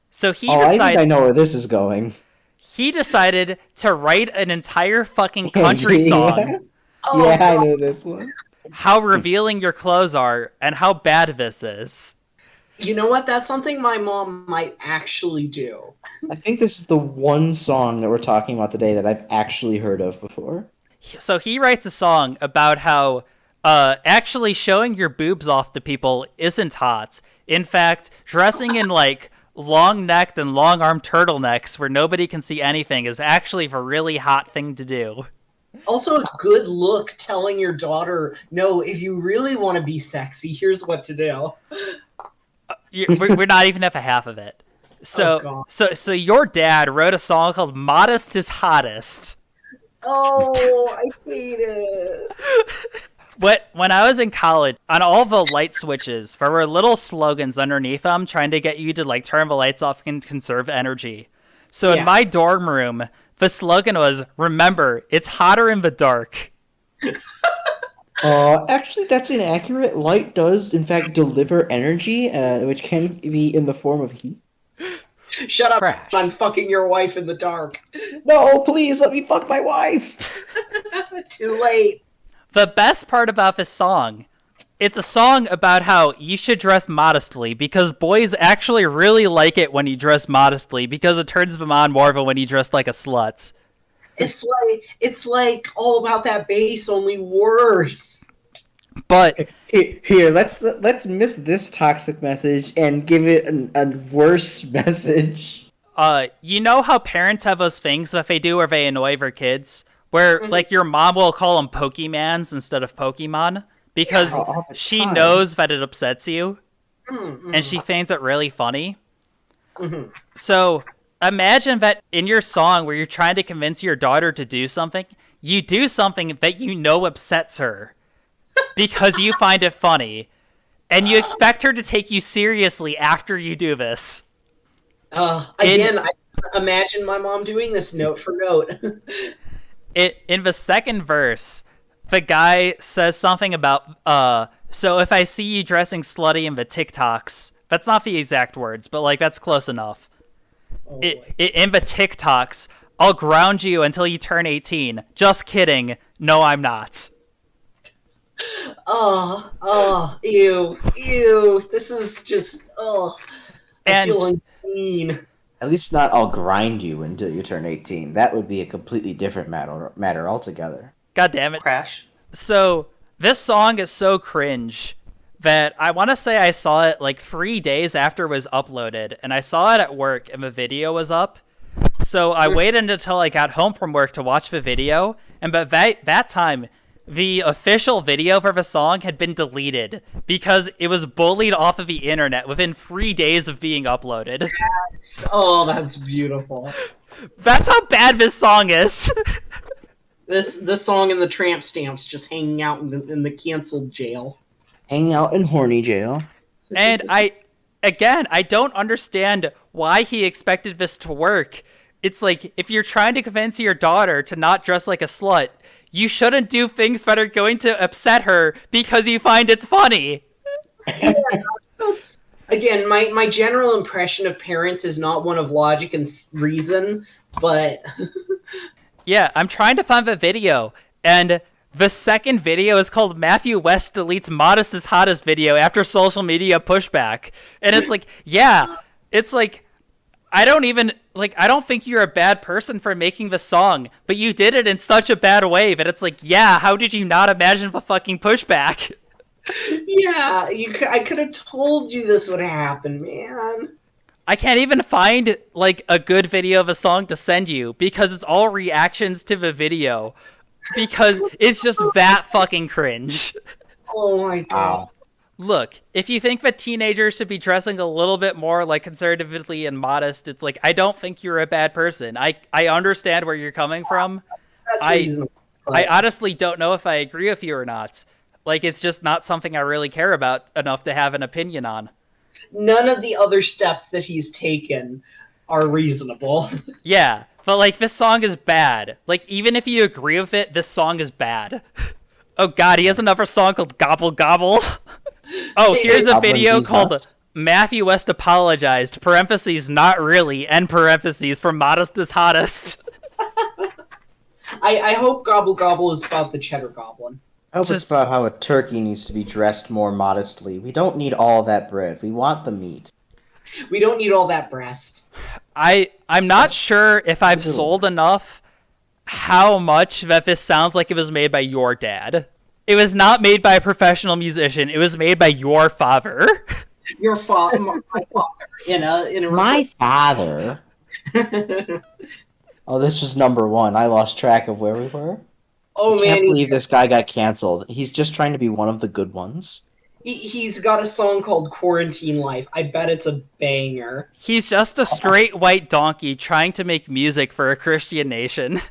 So he decided... I think I know where this is going. He decided to write an entire fucking country song. I know this one. How revealing your clothes are and how bad this is. You know what? That's something my mom might actually do. I think this is the one song that we're talking about today that I've actually heard of before. So he writes a song about how actually showing your boobs off to people isn't hot. In fact, dressing in like long-necked and long-armed turtlenecks where nobody can see anything is actually a really hot thing to do. Also a good look telling your daughter, no, if you really want to be sexy, here's what to do. We're not even at the half of it. So your dad wrote a song called Modest is Hottest. Oh, I hate it. When I was in college, on all the light switches, there were little slogans underneath them trying to get you to like turn the lights off and conserve energy. So in my dorm room, the slogan was, remember, it's hotter in the dark. Actually, that's inaccurate. Light does, in fact, deliver energy, which can be in the form of heat. Shut up, Crash. I'm fucking your wife in the dark. No, please, let me fuck my wife! Too late. The best part about this song, it's a song about how you should dress modestly because boys actually really like it when you dress modestly because it turns them on more than when you dress like a slut. It's like all about that bass, only worse. But here, let's miss this toxic message and give it a worse message. You know how parents have those things that they do where they annoy their kids? Where, like, your mom will call them Pokemans instead of Pokemon? Because she knows that it upsets you. And she finds it really funny. So, imagine that in your song where you're trying to convince your daughter to do something, you do something that you know upsets her. Because you find it funny. And you expect her to take you seriously after you do this. Again, I imagine my mom doing this note for note. In the second verse, the guy says something about, so if I see you dressing slutty in the TikToks, that's not the exact words, but like that's close enough. In the TikToks, I'll ground you until you turn 18. Just kidding. No, I'm not. Ew. This is just, I feel unclean. At least not I'll grind you until you turn 18. That would be a completely different matter altogether. God damn it. Crash. So, this song is so cringe that I want to say I saw it like 3 days after it was uploaded, and I saw it at work and the video was up. So I waited until I got home from work to watch the video, and by that time, the official video for the song had been deleted because it was bullied off of the internet within 3 days of being uploaded. Oh, that's beautiful. That's how bad this song is. This song and the Tramp stamps just hanging out in the canceled jail. Hanging out in horny jail. And I don't understand why he expected this to work. It's like, if you're trying to convince your daughter to not dress like a slut, you shouldn't do things that are going to upset her because you find it's funny. Yeah, again, my general impression of parents is not one of logic and reason, but... Yeah, I'm trying to find the video, and the second video is called Mathew West deletes Modest is Hottest video after social media pushback. And it's like, yeah, it's like, I don't think you're a bad person for making the song, but you did it in such a bad way that it's like, yeah, how did you not imagine the fucking pushback? Yeah, I could have told you this would happen, man. I can't even find, like, a good video of a song to send you, because it's all reactions to the video. Because it's just that fucking cringe. Oh my god. Look, if you think that teenagers should be dressing a little bit more, like, conservatively and modest, it's like, I don't think you're a bad person. I understand where you're coming from. That's reasonable. I honestly don't know if I agree with you or not. Like, it's just not something I really care about enough to have an opinion on. None of the other steps that he's taken are reasonable. Yeah, but, like, this song is bad. Like, even if you agree with it, this song is bad. Oh god, he has another song called Gobble Gobble. Oh, here's a video called Mathew West Apologized, parentheses, not really, end parentheses, for Modest is Hottest. I hope Gobble Gobble is about the Cheddar Goblin. I hope it's about how a turkey needs to be dressed more modestly. We don't need all that bread. We want the meat. We don't need all that breast. I'm not sure if I've sold enough how much that this sounds like it was made by your dad. It was not made by a professional musician. It was made by your father. Your father, my father, in a my father. Oh, this was number one. I lost track of where we were. Oh I man, can't believe this guy got canceled. He's just trying to be one of the good ones. He's got a song called Quarantine Life. I bet it's a banger. He's just a straight white donkey trying to make music for a Christian nation.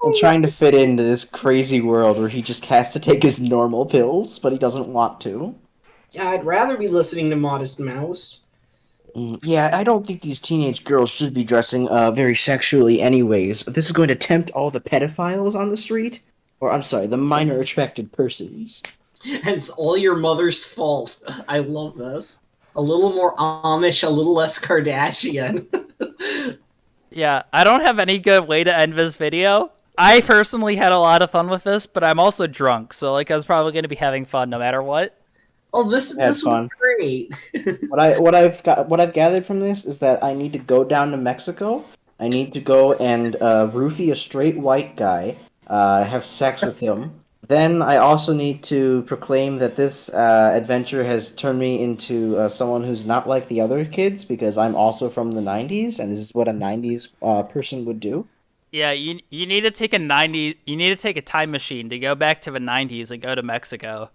And trying to fit into this crazy world where he just has to take his normal pills, but he doesn't want to. Yeah, I'd rather be listening to Modest Mouse. Yeah, I don't think these teenage girls should be dressing very sexually anyways. This is going to tempt all the pedophiles on the street. Or, I'm sorry, the minor attracted persons. And it's all your mother's fault. I love this. A little more Amish, a little less Kardashian. Yeah, I don't have any good way to end this video. I personally had a lot of fun with this, but I'm also drunk, so like I was probably going to be having fun no matter what. Oh, this was great. What I've gathered from this is that I need to go down to Mexico. I need to go and roofie a straight white guy, have sex with him. Then I also need to proclaim that this adventure has turned me into someone who's not like the other kids because I'm also from the 90s, and this is what a 90s person would do. Yeah, you need to take a time machine to go back to the 90s and go to Mexico.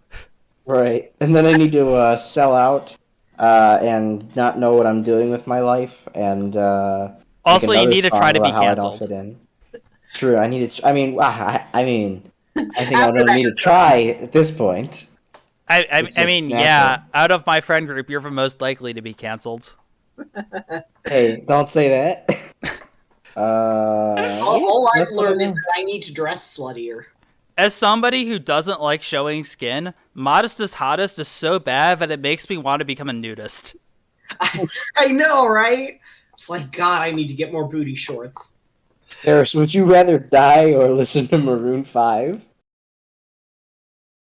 Right, and then I need to sell out and not know what I'm doing with my life, and also you need to try to be canceled. True, I need to. I think I don't need to try at this point. I mean, yeah. Out of my friend group, you're the most likely to be canceled. Hey, don't say that. All I've learned is that I need to dress sluttier. As somebody who doesn't like showing skin, Modest is Hottest is so bad that it makes me want to become a nudist. I know, right? It's like, God, I need to get more booty shorts. Eris, would you rather die or listen to Maroon 5?